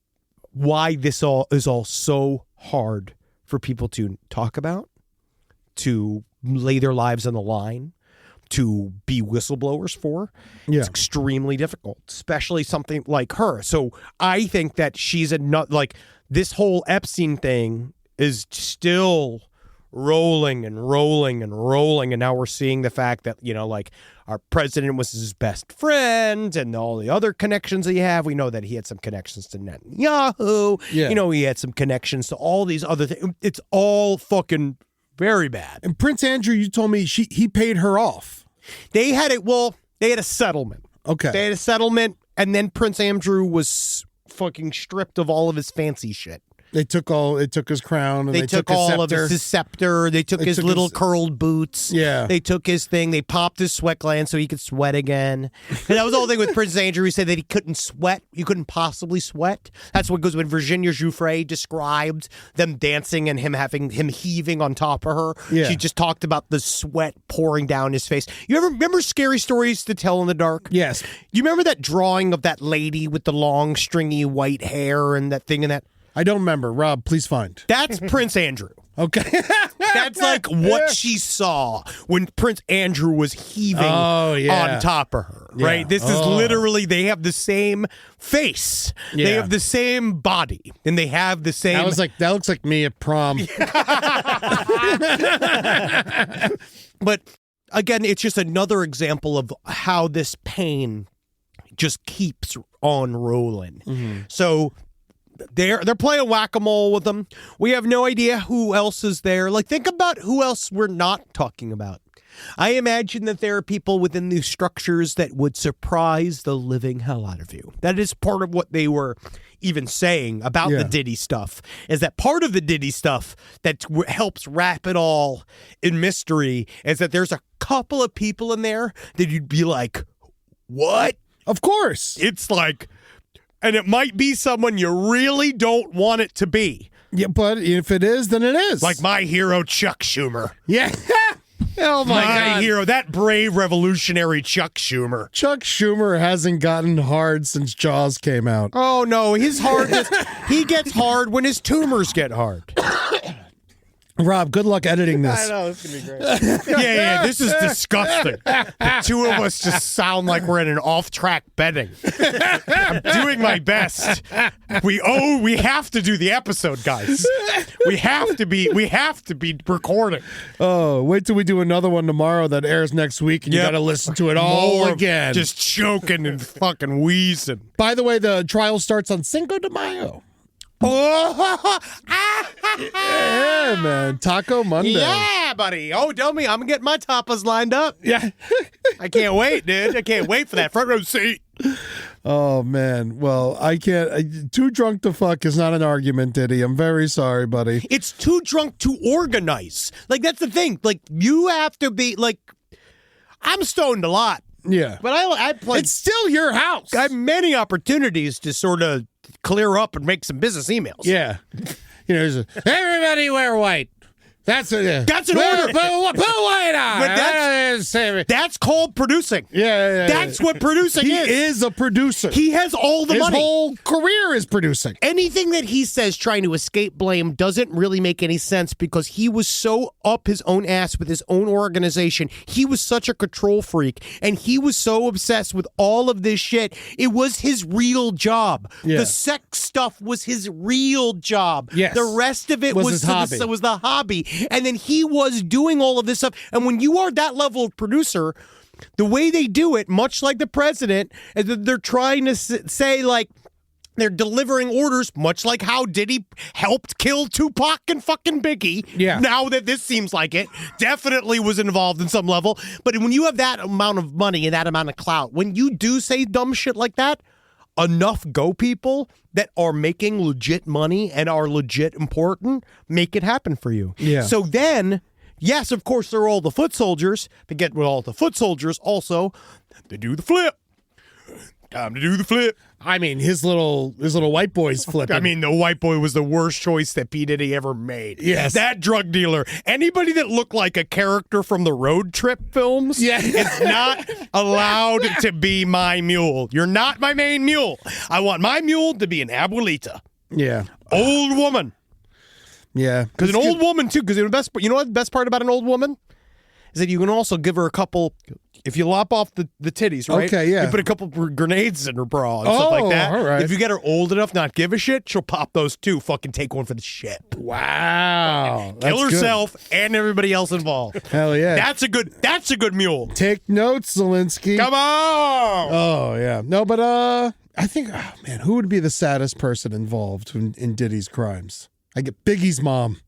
S2: why this all is all so hard for people to talk about, to lay their lives on the line, to be whistleblowers for. It's extremely difficult, especially something like her. So I think that she's like this whole Epstein thing is still rolling and rolling and rolling. And now we're seeing the fact that, like our president was his best friend and all the other connections that he have. We know that he had some connections to Netanyahu. Yeah. He had some connections to all these other things. It's all fucking very bad.
S5: And Prince Andrew, you told me he paid her off.
S2: They had a settlement. Okay. They had a settlement, and then Prince Andrew was fucking stripped of all of his fancy shit.
S5: They took his crown. And
S2: they took all
S5: scepter.
S2: of his scepter. They took his little curled boots.
S5: Yeah.
S2: They took his thing. They popped his sweat gland so he could sweat again. And that was the whole thing with Prince Andrew. He said that he couldn't sweat. You couldn't possibly sweat. That's what goes when Virginia Giuffre described them dancing and him heaving on top of her. Yeah. She just talked about the sweat pouring down his face. You ever remember Scary Stories to Tell in the Dark?
S5: Yes.
S2: You remember that drawing of that lady with the long, stringy white hair and that thing and that?
S5: I don't remember. Rob, please find.
S2: That's Prince Andrew.
S5: Okay.
S2: That's like what she saw when Prince Andrew was heaving on top of her, right? Yeah. This is literally, they have the same face. Yeah. They have the same body. And they have the same...
S5: that looks like me at prom.
S2: But again, it's just another example of how this pain just keeps on rolling. Mm-hmm. So... They're playing whack-a-mole with them. We have no idea who else is there. Like, think about who else we're not talking about. I imagine that there are people within these structures that would surprise the living hell out of you. That is part of what they were even saying about the Diddy stuff, is that part of the Diddy stuff that helps wrap it all in mystery is that there's a couple of people in there that you'd be like, what?
S5: Of course.
S2: It's like... And it might be someone you really don't want it to be.
S5: Yeah, but if it is, then it is.
S2: Like my hero, Chuck Schumer.
S5: Yeah. Oh, my God.
S2: Hero, that brave revolutionary Chuck Schumer.
S5: Chuck Schumer hasn't gotten hard since Jaws came out.
S2: Oh, no. His hardness, he gets hard when his tumors get hard.
S5: Rob, good luck editing this.
S2: I know, it's going to be great. Yeah, this is disgusting. The two of us just sound like we're in an off-track betting. I'm doing my best. We have to do the episode, guys. We have to be recording.
S5: Oh, wait till we do another one tomorrow that airs next week, and you got to listen to it all again.
S2: Just choking and fucking wheezing.
S5: By the way, the trial starts on Cinco de Mayo.
S2: Oh,
S5: yeah, man. Taco Monday.
S2: Yeah, buddy. Oh, tell me, I'm getting my tapas lined up.
S5: Yeah.
S2: I can't wait, dude. I can't wait for that front row seat.
S5: Oh, man. Well, I can't. Too drunk to fuck is not an argument, Diddy. I'm very sorry, buddy.
S2: It's too drunk to organize. Like, that's the thing. Like, you have to be, like, I'm stoned a lot.
S5: Yeah.
S2: But I play.
S5: It's still your house.
S2: I have many opportunities to sort of clear up and make some business emails.
S5: Yeah. Everybody wear white. That's an order. Put white on.
S2: But that's called producing.
S5: Yeah.
S2: That's what producing is.
S5: He is a producer.
S2: He has all the money.
S5: His whole career is producing.
S2: Anything that he says trying to escape blame doesn't really make any sense because he was so up his own ass with his own organization. He was such a control freak, and he was so obsessed with all of this shit. It was his real job. Yeah. The sex stuff was his real job.
S5: Yes.
S2: The rest of it was the hobby. And then he was doing all of this stuff. And when you are that level of producer, the way they do it, much like the president, is that they're trying to say, like, they're delivering orders, much like how Diddy helped kill Tupac and fucking Biggie.
S5: Yeah.
S2: Now that this seems like it, definitely was involved in some level. But when you have that amount of money and that amount of clout, when you do say dumb shit like that, enough go people that are making legit money and are legit important make it happen for you.
S5: Yeah.
S2: So then, yes, of course, there are all the foot soldiers. But get with all the foot soldiers also, they do the flip. Time to do the flip.
S5: I mean, his little white boy's flipping.
S2: I mean, the white boy was the worst choice that P. Diddy ever made.
S5: Yes.
S2: That drug dealer, anybody that looked like a character from the Road Trip films, is not allowed to be my mule. You're not my main mule. I want my mule to be an abuelita.
S5: Yeah.
S2: Old woman.
S5: Yeah.
S2: Because an old woman, too, because you know what the best part about an old woman? Is that you can also give her a couple, if you lop off the titties, right?
S5: Okay, yeah.
S2: You put a couple grenades in her bra and stuff like that.
S5: All right.
S2: If you get her old enough not give a shit, she'll pop those too. Fucking take one for the ship.
S5: Wow.
S2: Kill
S5: That's
S2: herself and everybody else involved.
S5: good. Hell yeah.
S2: That's a good mule.
S5: Take notes, Zelensky.
S2: Come on.
S5: Oh, yeah. No, but I think, oh, man, who would be the saddest person involved in Diddy's crimes? I get Biggie's mom.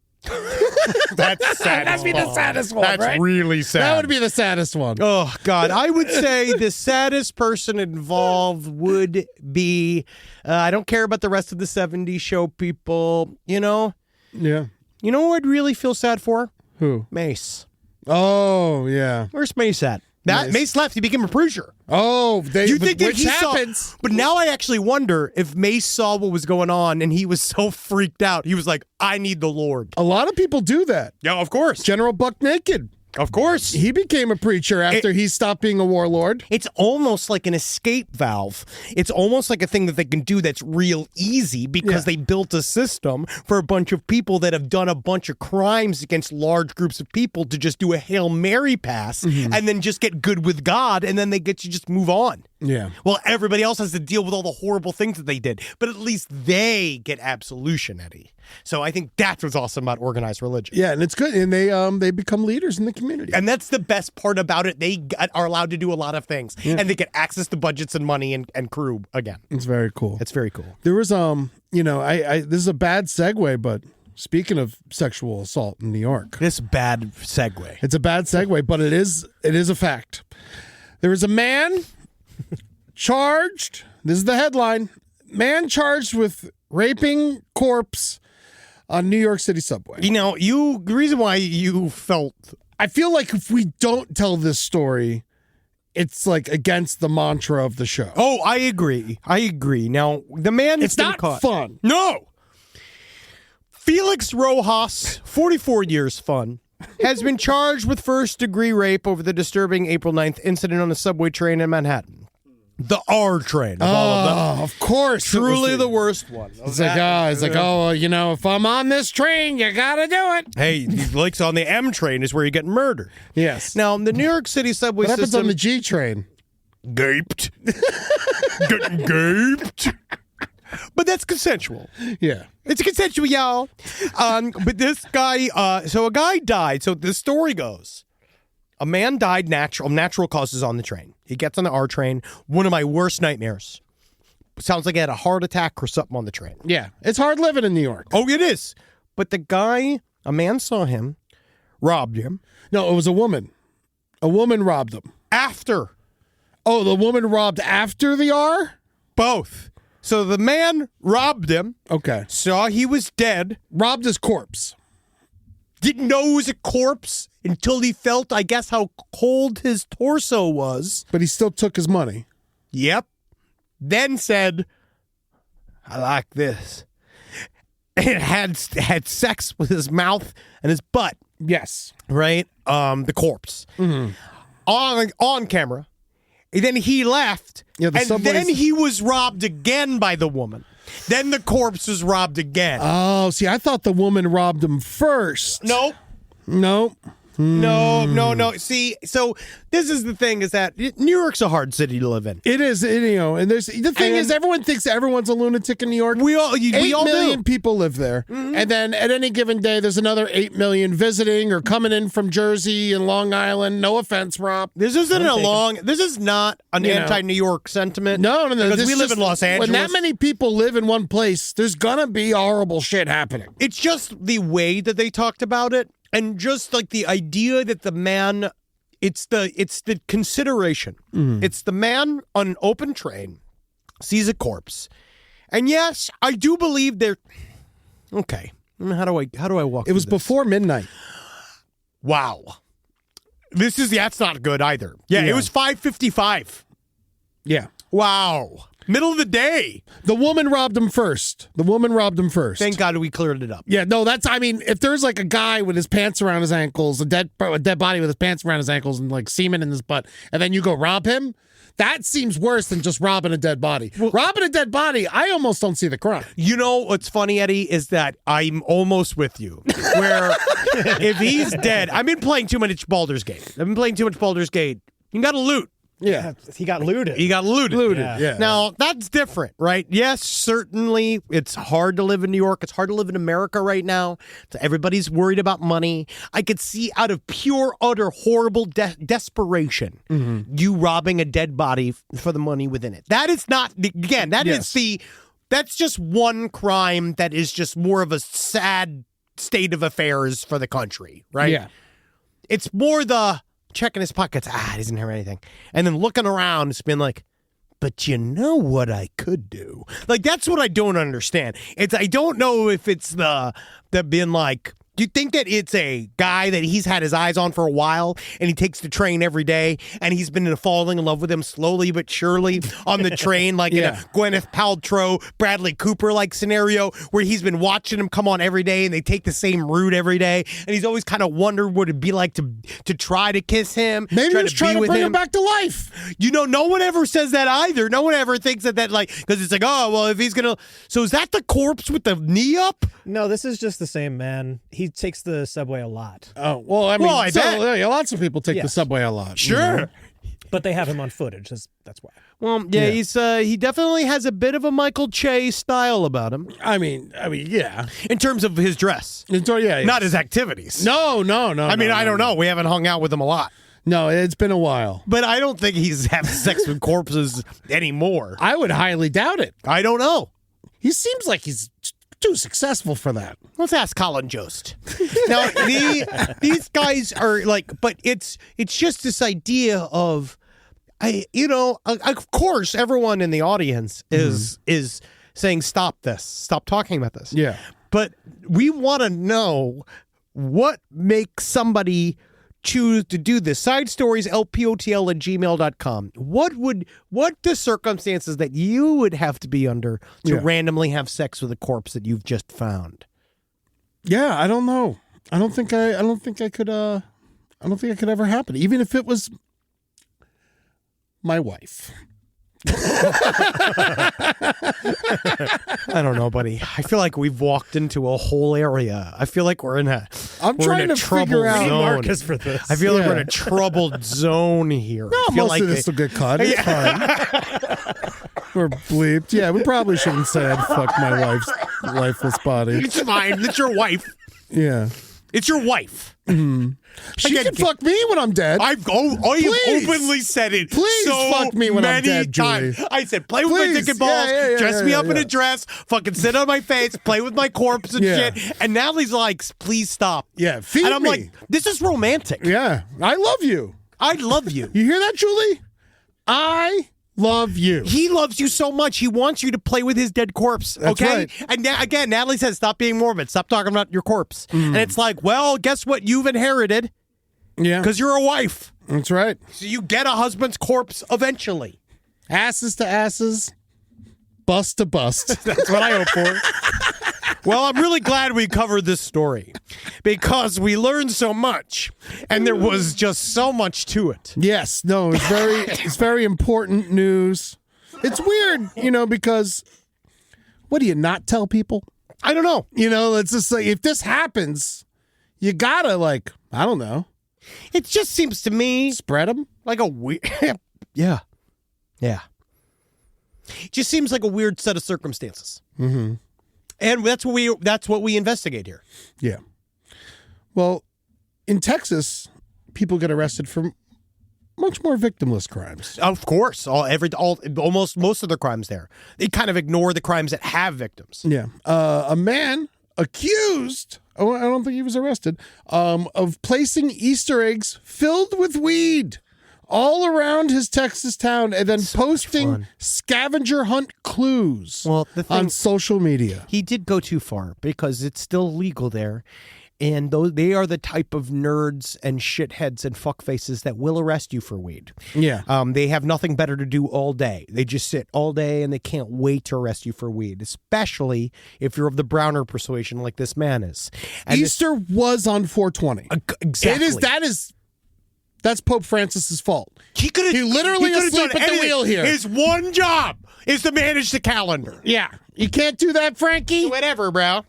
S2: That's sad.
S5: That'd be the saddest one,
S2: That's
S5: right?
S2: really sad.
S5: That would be the saddest one.
S2: Oh, God. I would say the saddest person involved would be, I don't care about the rest of the 70s show people, you know?
S5: Yeah.
S2: You know who I'd really feel sad for?
S5: Who?
S2: Mace.
S5: Oh, yeah.
S2: Where's Mace at? Mace left. He became a preacher.
S5: Oh,
S2: You think that
S5: which
S2: he
S5: happens.
S2: saw? But now I actually wonder if Mace saw what was going on and he was so freaked out. He was like, "I need the Lord."
S5: A lot of people do that.
S2: Yeah, of course.
S5: General Buck Naked.
S2: Of course.
S5: He became a preacher after he stopped being a warlord.
S2: It's almost like an escape valve. It's almost like a thing that they can do that's real easy because they built a system for a bunch of people that have done a bunch of crimes against large groups of people to just do a Hail Mary pass and then just get good with God, and then they get to just move on.
S5: Yeah.
S2: Well, everybody else has to deal with all the horrible things that they did, but at least they get absolution, Eddie. So I think that's what's awesome about organized religion.
S5: Yeah, and it's good. And they become leaders in the community.
S2: And that's the best part about it. They are allowed to do a lot of things, and they get access to budgets and money and crew again.
S5: It's very cool.
S2: It's very cool.
S5: There was this is a bad segue, but speaking of sexual assault in New York.
S2: This bad segue.
S5: It's a bad segue, but it is a fact. There was a man charged, this is the headline, man charged with raping corpse on New York City subway.
S2: You know, the reason why you felt...
S5: I feel like if we don't tell this story, it's like against the mantra of the show.
S2: Oh, I agree. Now, the man that's
S5: It's not
S2: caught,
S5: fun.
S2: No! Felix Rojas, 44 years fun, has been charged with first-degree rape over the disturbing April 9th incident on a subway train in Manhattan. The R train of all of them.
S5: Of course.
S2: Truly the worst one.
S5: It's like, if I'm on this train, you gotta do it.
S2: Hey, Blake's on the M train is where you get murdered.
S5: Yes.
S2: Now, the New York City subway
S5: What happens
S2: system...
S5: on the G train?
S2: Gaped. Getting gaped. But that's consensual.
S5: Yeah.
S2: It's consensual, y'all. But this guy, so a guy died. So the story goes, a man died natural causes on the train. He gets on the R train. One of my worst nightmares. Sounds like he had a heart attack or something on the train.
S5: Yeah. It's hard living in New York.
S2: Oh, it is. But the guy, a man saw him, robbed him.
S5: No, it was a woman. A woman robbed him.
S2: After.
S5: Oh, the woman robbed after the R?
S2: Both. So the man robbed him.
S5: Okay.
S2: Saw he was dead.
S5: Robbed his corpse.
S2: Didn't know it was a corpse until he felt, I guess, how cold his torso was.
S5: But he still took his money.
S2: Yep. Then said, I like this. And had sex with his mouth and his butt.
S5: Yes.
S2: Right? The corpse.
S5: Mm-hmm.
S2: On camera. And then he left.
S5: Yeah,
S2: and then he was robbed again by the woman. Then the corpse was robbed again.
S5: Oh, see, I thought the woman robbed him first.
S2: Nope.
S5: No.
S2: No. See, so this is the thing: is that New York's a hard city to live in.
S5: It is, and there's the thing is, everyone thinks everyone's a lunatic in New York.
S2: We all
S5: 8 million
S2: do.
S5: people live there, and then at any given day, there's another 8 million visiting or coming in from Jersey and Long Island. No offense, Rob.
S2: This is not an anti-New York sentiment.
S5: No.
S2: Because we live in Los Angeles.
S5: When that many people live in one place, there's gonna be horrible shit happening.
S2: It's just the way that they talked about it. And just like the idea that the man, it's the consideration. It's the man on an open train sees a corpse, and yes, I do believe they're okay. How do I walk?
S5: It was
S2: through this?
S5: before midnight.
S2: Wow, that's not good either. Yeah, it was 5:55.
S5: Yeah.
S2: Wow. Middle of the day.
S5: The woman robbed him first.
S2: Thank God we cleared it up.
S5: Yeah, no, if there's like a guy with his pants around his ankles, a dead body with his pants around his ankles and like semen in his butt, and then you go rob him, that seems worse than just robbing a dead body. Robbing a dead body, I almost don't see the crime.
S2: You know what's funny, Eddie, is that I'm almost with you. Where if he's dead, I've been playing too much Baldur's Gate. You got to loot.
S5: Yeah.
S6: He got looted.
S5: Yeah.
S2: Now, that's different, right? Yes, certainly, it's hard to live in New York. It's hard to live in America right now. So everybody's worried about money. I could see out of pure, utter, horrible desperation, you robbing a dead body for the money within it. That is not, again, that's just one crime that is just more of a sad state of affairs for the country, right?
S5: Yeah.
S2: It's more the checking his pockets. He doesn't have anything. And then looking around, it's been like, but you know what I could do? Like, that's what I don't understand. I don't know if it's the being like, do you think that it's a guy that he's had his eyes on for a while and he takes the train every day and he's been falling in love with him slowly but surely on the train, like in a Gwyneth Paltrow, Bradley Cooper like scenario where he's been watching him come on every day and they take the same route every day and he's always kind of wondered what it'd be like to try to kiss him.
S5: Maybe he was trying to bring him back to life.
S2: You know, no one ever says that either. No one ever thinks that like, because it's like, oh, well, if he's going to. So is that the corpse with the knee up?
S6: No, this is just the same man. He takes the subway a lot.
S5: Oh, well, I mean,
S2: I bet.
S5: Lots of people take the subway a lot.
S2: Sure.
S5: You know?
S6: But they have him on footage. That's why.
S2: Well, yeah, he definitely has a bit of a Michael Che style about him.
S5: I mean, yeah.
S2: In terms of his dress. Not his activities.
S5: No.
S2: I don't know. We haven't hung out with him a lot.
S5: No, it's been a while.
S2: But I don't think he's having sex with corpses anymore.
S5: I would highly doubt it.
S2: I don't know.
S5: He seems like he's too successful for that.
S2: Let's ask Colin Jost. Now, these guys are like, but it's just this idea of, of course, everyone in the audience is saying, stop this, stop talking about this.
S5: Yeah.
S2: But we want to know what makes somebody choose to do this. Side stories, lpotl@gmail.com. What the circumstances that you would have to be under to randomly have sex with a corpse that you've just found?
S5: Yeah, I don't know. I don't think I could ever happen, even if it was my wife.
S2: I don't know, buddy. I feel like we've walked into a whole area. I feel like we're in a
S5: trying to figure out
S6: Marcus for this.
S2: I feel like we're in a troubled zone here.
S5: No,
S2: I feel
S5: most
S2: like
S5: of this will get cut. It's fine. We're bleeped. Yeah, we probably shouldn't say I'd fuck my wife's lifeless body.
S2: It's fine. It's your wife.
S5: Yeah.
S2: It's your wife.
S5: Mm-hmm. She can fuck me when I'm dead.
S2: I've openly said it.
S5: Please
S2: so
S5: fuck me when I'm dead,
S2: times.
S5: Julie.
S2: I said, play with my dick and balls, dress me up in a dress, fucking sit on my face, play with my corpse and shit. And Natalie's like, please stop.
S5: Yeah, feed
S2: And I'm
S5: me.
S2: like, this is romantic.
S5: Yeah, I love you.
S2: I love you.
S5: You hear that, Julie? I love you.
S2: He loves you so much. He wants you to play with his dead corpse.
S5: That's
S2: okay?
S5: right.
S2: And again, Natalie says, stop being morbid. Stop talking about your corpse. And it's like, well, guess what? You've inherited.
S5: Yeah.
S2: Because you're a wife.
S5: That's right.
S2: So you get a husband's corpse eventually.
S5: Asses to asses, bust to bust.
S2: That's what I hope for. Well, I'm really glad we covered this story because we learned so much and there was just so much to it.
S5: Yes. No, it's very important news. It's weird, because what do you not tell people?
S2: I don't know.
S5: It's just like, if this happens, you gotta I don't know.
S2: It just seems to me
S5: Spread them?
S2: like a weird. Yeah. Yeah. It just seems like a weird set of circumstances. Mm-hmm. And that's what we investigate here.
S5: Yeah. Well, in Texas, people get arrested for much more victimless crimes.
S2: Of course, almost most of the crimes there. They kind of ignore the crimes that have victims.
S5: Yeah. A man accused, I don't think he was arrested, of placing Easter eggs filled with weed all around his Texas town and then posting scavenger hunt clues on social media.
S2: He did go too far because it's still legal there. And they are the type of nerds and shitheads and fuckfaces that will arrest you for weed.
S5: Yeah.
S2: They have nothing better to do all day. They just sit all day and they can't wait to arrest you for weed, especially if you're of the Browner persuasion like this man is. And
S5: Easter was on 420.
S2: Exactly.
S5: That's Pope Francis's fault.
S2: He
S5: literally asleep at the wheel here.
S2: His one job is to manage the calendar.
S5: Yeah. You can't do that, Frankie?
S2: Whatever, bro.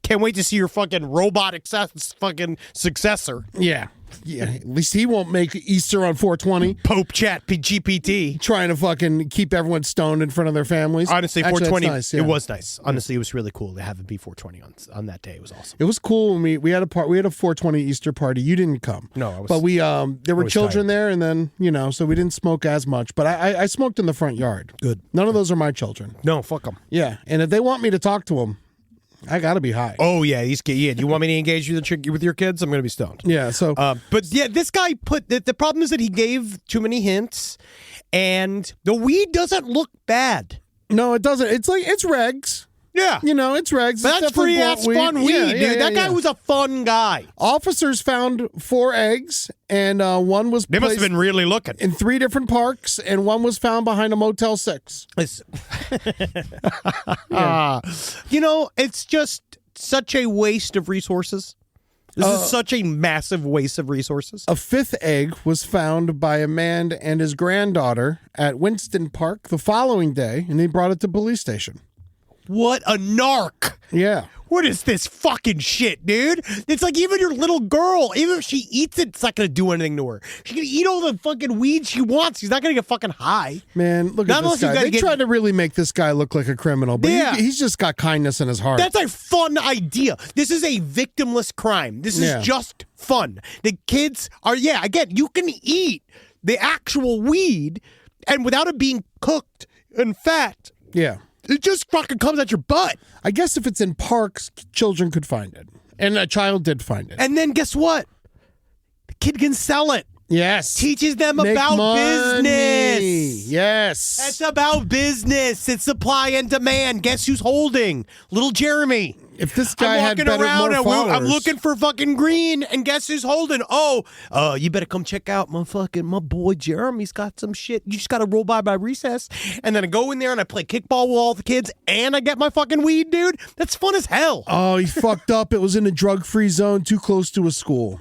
S2: Can't wait to see your fucking robotic fucking successor.
S5: Yeah. Yeah. At least he won't make Easter on 420.
S2: Pope Chat GPT.
S5: Trying to fucking keep everyone stoned in front of their families.
S2: Honestly,
S5: Actually,
S2: 420,
S5: that's nice, yeah.
S2: It was nice. Honestly, it was really cool to have it be 420 on that day. It was awesome.
S5: It was cool when we had a 420 Easter party. You didn't come.
S2: No, I was.
S5: But there were children
S2: tired.
S5: there, and then so we didn't smoke as much. But I smoked in the front yard.
S2: Good.
S5: None of those are my children.
S2: No, fuck them.
S5: Yeah, and if they want me to talk to them, I gotta be high.
S2: Oh yeah, do you want me to engage with your kids? I'm gonna be stoned.
S5: Yeah. So,
S2: but yeah, this guy the problem is that he gave too many hints, and the weed doesn't look bad.
S5: no, it doesn't. It's regs.
S2: Yeah,
S5: It's regs.
S2: but that's free ass fun weed, dude. That guy was a fun guy.
S5: Officers found 4 eggs, and one was
S2: They must have
S5: placed
S2: been really looking.
S5: in 3 different parks, and one was found behind a Motel 6.
S2: It's it's just such a waste of resources. This is such a massive waste of resources.
S5: A 5th egg was found by a man and his granddaughter at Winston Park the following day, and they brought it to police station.
S2: What a narc.
S5: Yeah.
S2: What is this fucking shit, dude? It's like even your little girl, even if she eats it, it's not going to do anything to her. She can eat all the fucking weed she wants. She's not going to get fucking high.
S5: Man, look
S2: Not
S5: at this
S2: unless you
S5: guy.
S2: gotta
S5: They tried to really make this guy look like a criminal, but
S2: Yeah.
S5: he's just got kindness in his heart.
S2: That's a fun idea. This is a victimless crime. This is just fun. The kids are, again, you can eat the actual weed and without it being cooked and fat.
S5: Yeah.
S2: It just fucking comes out your butt.
S5: I guess if it's in parks, children could find it. And a child did find it.
S2: And then guess what? The kid can sell it.
S5: Yes.
S2: Teaches them
S5: Make
S2: about
S5: money.
S2: business.
S5: Yes.
S2: It's about business. It's supply and demand. Guess who's holding? Little Jeremy.
S5: If this guy
S2: I'm
S5: had
S2: walking
S5: better,
S2: around
S5: more
S2: and
S5: followers.
S2: I'm looking for fucking green, and guess who's holding? You better come check out my boy Jeremy's got some shit. You just gotta roll by recess, and then I go in there and I play kickball with all the kids, and I get my fucking weed, dude. That's fun as hell.
S5: Oh, he fucked up. It was in a drug-free zone too close to a school.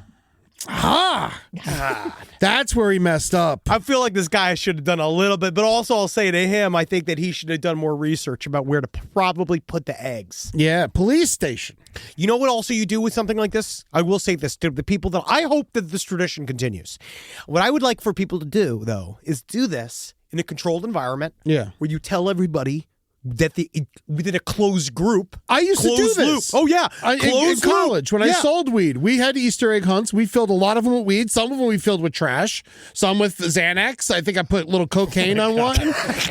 S5: That's where he messed up.
S2: I feel like this guy should have done a little bit, but also I'll say to him, I think that he should have done more research about where to probably put the eggs.
S5: Yeah, police station.
S2: You know what also you do with something like this? I will say this to the people that I hope that this tradition continues. What I would like for people to do, though, is do this in a controlled environment.
S5: Yeah.
S2: Where you tell everybody that within a closed group.
S5: I used to do
S2: closed
S5: this.
S2: loop. Oh, yeah.
S5: In
S2: Closed loop.
S5: college, when I sold weed, we had Easter egg hunts. We filled a lot of them with weed. Some of them we filled with trash. Some with Xanax. I think I put a little cocaine on one.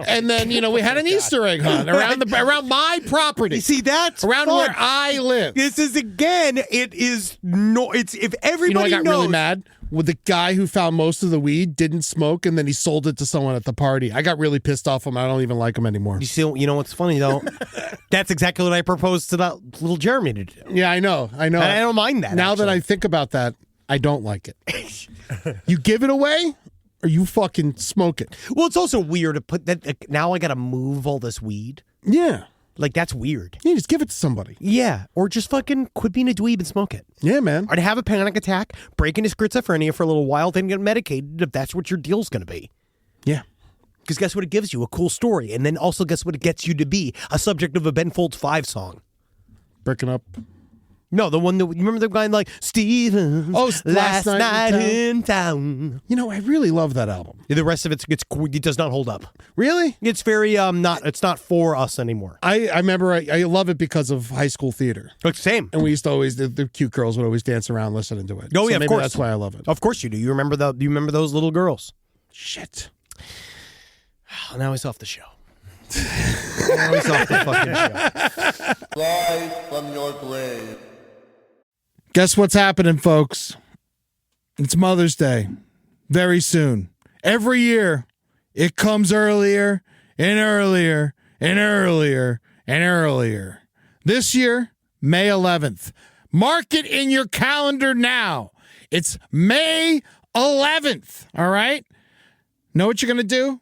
S5: And then, we had an Easter egg hunt around my property.
S2: You see, that's
S5: around
S2: fun.
S5: where I live.
S2: This is, again, it's if everybody
S5: I got
S2: knows.
S5: really mad? With the guy who found most of the weed, didn't smoke, and then he sold it to someone at the party. I got really pissed off him. I don't even like him anymore.
S2: You know what's funny, though? That's exactly what I proposed to that little Jeremy to do.
S5: Yeah, I know. And
S2: I don't mind that.
S5: Now that
S2: actually.
S5: I think about that, I don't like it. You give it away, or you fucking smoke it.
S2: Well, it's also weird to put that. Now I got to move all this weed.
S5: Yeah.
S2: Like, that's weird.
S5: Yeah, just give it to somebody.
S2: Yeah. Or just fucking quit being a dweeb and smoke it.
S5: Yeah, man.
S2: Or to have a panic attack, break into schizophrenia for a little while, then get medicated if that's what your deal's going to be.
S5: Yeah.
S2: Because guess what it gives you? A cool story. And then also guess what it gets you to be? A subject of a Ben Folds 5 song.
S5: Breaking up.
S2: No, the one that you remember the guy like Steven.
S5: Oh,
S2: last night in town.
S5: You know, I really love that album.
S2: The rest of it does not hold up.
S5: Really?
S2: It's very it's not for us anymore.
S5: I remember I love it because of high school theater.
S2: Same.
S5: And we used to always the cute girls would always dance around listening to it.
S2: Oh, yeah, of
S5: maybe
S2: course.
S5: that's why I love it.
S2: Of course you do. You remember those little girls?
S5: Shit.
S2: Now he's off the show. Now he's off the fucking show.
S8: Rise from your grave.
S5: Guess what's happening, folks? It's Mother's Day. Very soon. Every year, it comes earlier and earlier and earlier and earlier. This year, May 11th. Mark it in your calendar now. It's May 11th, all right? Know what you're going to do?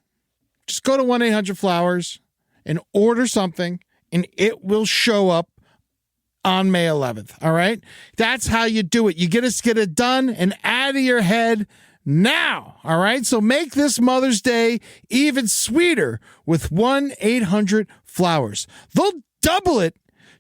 S5: Just go to 1-800-Flowers and order something, and it will show up on May 11th, all right? That's how you do it. You get it done and out of your head now, all right? So make this Mother's Day even sweeter with 1-800-Flowers. They'll double it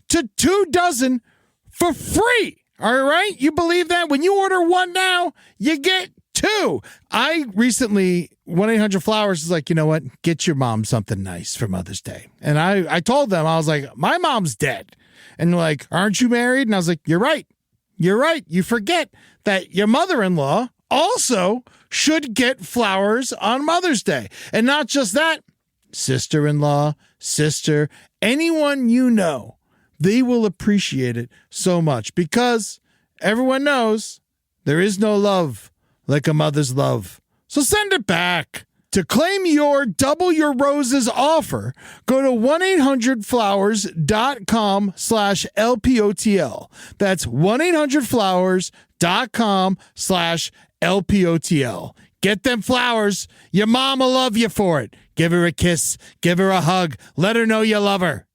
S5: to 2 dozen for free, all right? You believe that? When you order one now, you get 2. I recently, 1-800-Flowers is like, you know what? Get your mom something nice for Mother's Day. And I told them, I was like, my mom's dead. And they're like, aren't you married? And I was like, you're right. You're right. You forget that your mother-in-law also should get flowers on Mother's Day. And not just that, sister-in-law, sister, anyone you know, they will appreciate it so much because everyone knows there is no love like a mother's love. So send it back. To claim your Double Your Roses offer, go to 1-800-Flowers.com/LPOTL. That's 1-800-Flowers.com/LPOTL. Get them flowers. Your mom will love you for it. Give her a kiss. Give her a hug. Let her know you love her.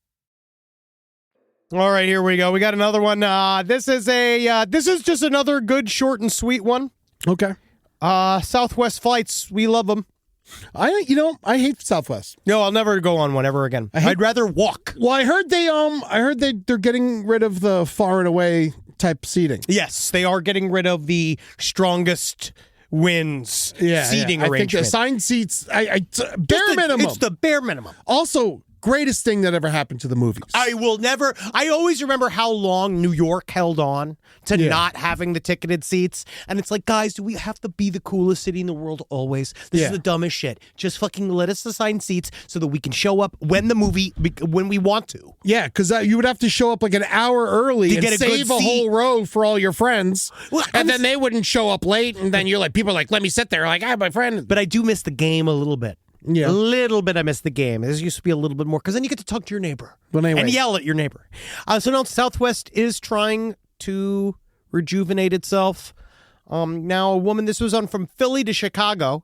S2: All right, here we go. We got another one. This is just another good, short, and sweet one.
S5: Okay.
S2: Southwest flights, we love them.
S5: I hate Southwest.
S2: No, I'll never go on one ever again. I'd rather walk.
S5: Well, I heard they're getting rid of the far and away type seating.
S2: Yes, they are getting rid of the strongest wins seating
S5: I think
S2: arrangement.
S5: the assigned seats, bare minimum.
S2: It's the bare minimum.
S5: Also, greatest thing that ever happened to the movies.
S2: I always remember how long New York held on to not having the ticketed seats. And it's like, guys, do we have to be the coolest city in the world always? This is the dumbest shit. Just fucking let us assign seats so that we can show up when we want to.
S5: Yeah, because you would have to show up like an hour early and save a whole row for all your friends.
S2: Well,
S5: and then they wouldn't show up late. And then people are like, let me sit there. Like, I have my friend.
S2: But I do miss the game a little bit.
S5: Yeah.
S2: A little bit I miss the game. There used to be a little bit more, because then you get to talk to your neighbor and yell at your neighbor. So now Southwest is trying to rejuvenate itself. Now a woman, this was on from Philly to Chicago.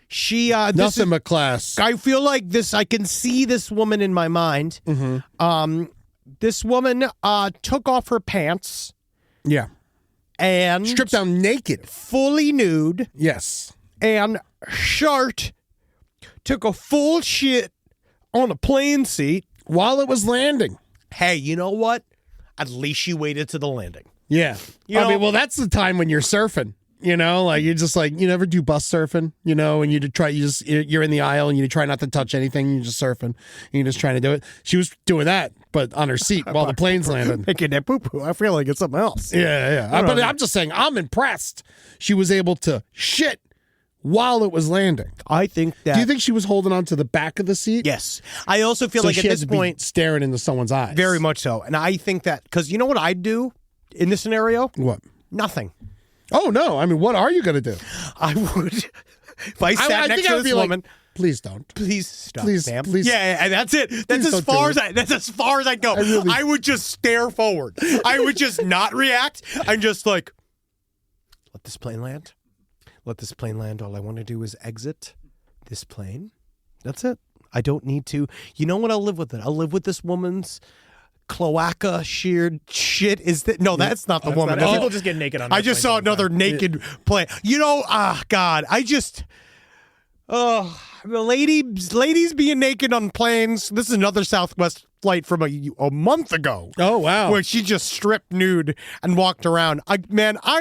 S2: She
S5: nothing but class.
S2: I feel like this. I can see this woman in my mind.
S5: Mm-hmm.
S2: This woman took off her pants.
S5: Yeah.
S2: And
S5: stripped down naked,
S2: fully nude.
S5: Yes.
S2: And took a full shit on a plane seat
S5: while it was landing.
S2: Hey, you know what? At least she waited to the landing.
S5: Yeah. Well, that's the time when you're surfing. Like you're just like, you never do bus surfing, and you're in the aisle and you try not to touch anything. You're just surfing. And you're just trying to do it. She was doing that, but on her seat while the plane's landing.
S2: Making that poo-poo. I feel like it's something else.
S5: Yeah. But I'm just saying, I'm impressed. She was able to shit while it was landing.
S2: I think that.
S5: Do you think she was holding on to the back of the seat?
S2: Yes. I also feel like at this point,
S5: staring into someone's eyes.
S2: Very much so. And I think that, because you know what I'd do in this scenario?
S5: What?
S2: Nothing.
S5: Oh, no. I mean, what are you going to do?
S2: I would. If I sat next to this woman.
S5: Please don't.
S2: Please stop,
S5: please,
S2: ma'am.
S5: Please.
S2: Yeah, and that's it. That's as far as I go. I would just stare forward. I would just not react. I'm just like, let this plane land. Let this plane land. All I want to do is exit this plane. That's it. I don't need to. You know what? I'll live with it. I'll live with this woman's cloaca sheared shit. That's not the woman.
S6: People just get naked on.
S2: I just saw another naked plane. God. Oh, the ladies being naked on planes. This is another Southwest flight from a month ago.
S5: Oh, wow.
S2: Where she just stripped nude and walked around. I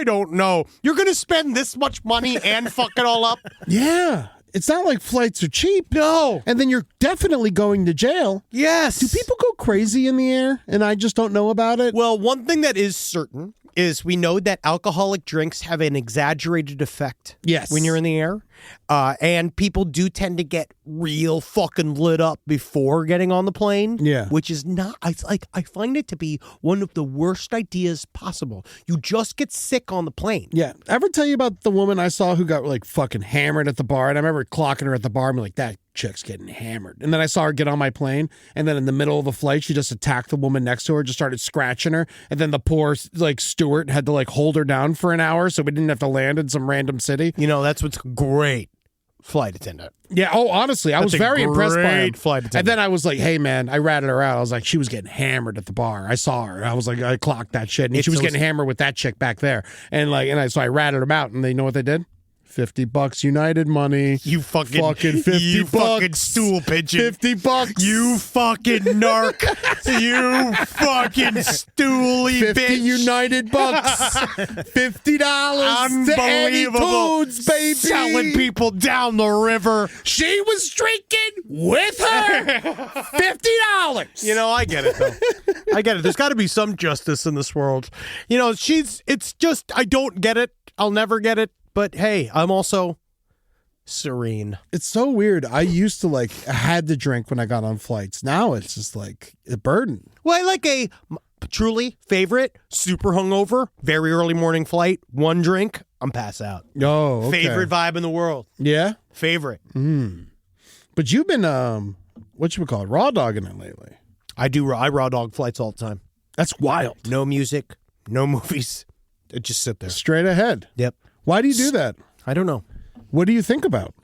S2: don't know. You're going to spend this much money and fuck it all up?
S5: Yeah. It's not like flights are cheap.
S2: No.
S5: And then you're definitely going to jail.
S2: Yes.
S5: Do people go crazy in the air and I just don't know about it?
S2: Well, one thing that is certain is we know that alcoholic drinks have an exaggerated effect.
S5: Yes.
S2: When you're in the air. And people do tend to get real fucking lit up before getting on the plane.
S5: Yeah.
S2: Which is not, I find it to be one of the worst ideas possible. You just get sick on the plane.
S5: Yeah. Ever tell you about the woman I saw who got like fucking hammered at the bar? And I remember clocking her at the bar and be like, that chick's getting hammered. And then I saw her get on my plane. And then in the middle of the flight, she just attacked the woman next to her, just started scratching her. And then the poor like steward had to like hold her down for an hour so we didn't have to land in some random city.
S2: You know, that's what's great. Flight attendant.
S5: Yeah. Oh, honestly, I was very impressed by him.
S2: Flight attendant.
S5: And then I was like, hey, man, I ratted her out. I was like, she was getting hammered at the bar. I saw her. I was like, I clocked that shit. And she was getting hammered with that chick back there. And so I ratted them out. And they know what they did? $50 United money.
S2: You fucking
S5: $50.
S2: You fucking stool pigeon.
S5: $50.
S2: You fucking narc. You fucking stooly
S5: 50
S2: bitch.
S5: United bucks. $50 to Eddie
S2: Unbelievable.
S5: Foods, baby.
S2: Selling people down the river.
S5: She was drinking with her. $50.
S2: You know, I get it, though. I get it. There's got to be some justice in this world. You know, it's just, I don't get it. I'll never get it. But hey, I'm also serene.
S5: It's so weird. I used to I had to drink when I got on flights. Now it's just like a burden.
S2: Well, I like a truly favorite, super hungover, very early morning flight, one drink, I'm pass out.
S5: Oh, okay.
S2: Favorite vibe in the world.
S5: Yeah?
S2: Favorite.
S5: But you've been, what you would call it, raw dogging it lately.
S2: I raw dog flights all the time.
S5: That's wild.
S2: No music, no movies. I just sit there.
S5: Straight ahead.
S2: Yep.
S5: Why do you do that?
S2: I don't know.
S5: What do you think about?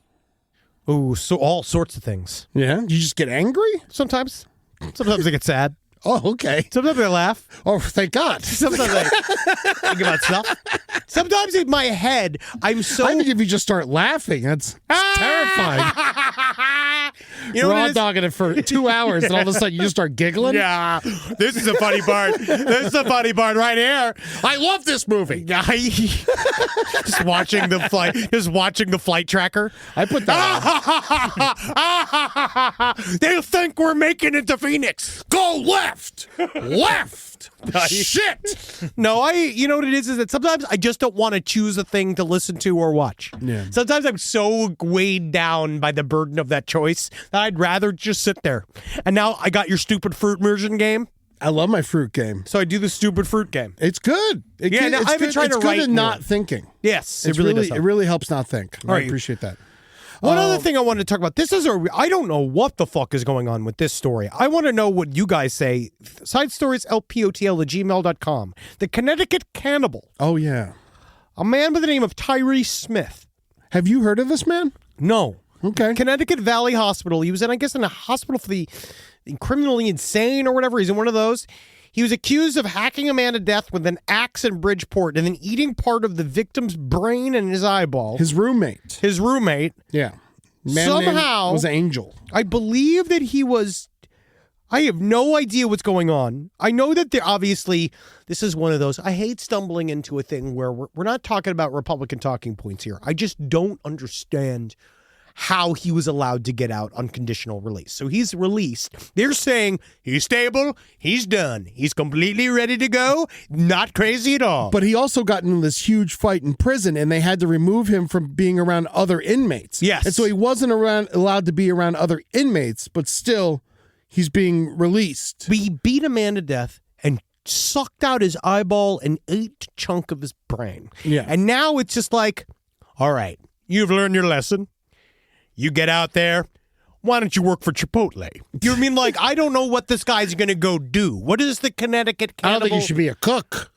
S2: Oh, so all sorts of things.
S5: Yeah? You just get angry?
S2: Sometimes I get sad.
S5: Oh, okay.
S2: Sometimes I laugh.
S5: Oh, thank God.
S2: Sometimes I think about stuff. Sometimes in my head, I
S5: think if you just start laughing, that's terrifying.
S2: You know
S5: Raw dogging it for 2 hours, and all of a sudden you just start giggling?
S2: Yeah. This is a funny part. This is a funny part right here.
S5: I love this movie.
S2: Just watching the flight tracker.
S5: I put that on.
S2: They think we're making it to Phoenix.
S5: Go left. Left. Shit.
S2: No, you know what it is that sometimes I just don't want to choose a thing to listen to or watch.
S5: Yeah.
S2: Sometimes I'm so weighed down by the burden of that choice that I'd rather just sit there. And now I got your stupid fruit immersion game.
S5: I love my fruit game.
S2: So I do the stupid fruit game.
S5: It's good.
S2: I've been trying to write
S5: good at not thinking.
S2: Yes,
S5: It really helps not think. I
S2: right.
S5: appreciate that.
S2: One other thing I wanted to talk about. I don't know what the fuck is going on with this story. I want to know what you guys say. Side stories, lpotl@gmail.com. The Connecticut cannibal.
S5: Oh, yeah.
S2: A man by the name of Tyree Smith.
S5: Have you heard of this man?
S2: No.
S5: Okay.
S2: Connecticut Valley Hospital. He was in a hospital for the criminally insane or whatever. He's in one of those. He was accused of hacking a man to death with an axe in Bridgeport and then eating part of the victim's brain and his eyeball.
S5: His roommate. Yeah. Man
S2: Somehow
S5: was Angel.
S2: I believe that he was. I have no idea what's going on. I know that obviously this is one of those. I hate stumbling into a thing where we're not talking about Republican talking points here. I just don't understand how he was allowed to get out on conditional release. So he's released. They're saying he's stable, he's done, he's completely ready to go, not crazy at all.
S5: But he also got into this huge fight in prison, and they had to remove him from being around other inmates.
S2: Yes.
S5: And so he wasn't allowed to be around other inmates, but still, he's being released.
S2: He beat a man to death and sucked out his eyeball and ate a chunk of his brain.
S5: Yeah.
S2: And now it's just like, all right, you've learned your lesson. You get out there. Why don't you work for Chipotle? You know what I mean? Like, I don't know what this guy's going to go do. What is the Connecticut cannibal?
S5: I don't think you should be a cook.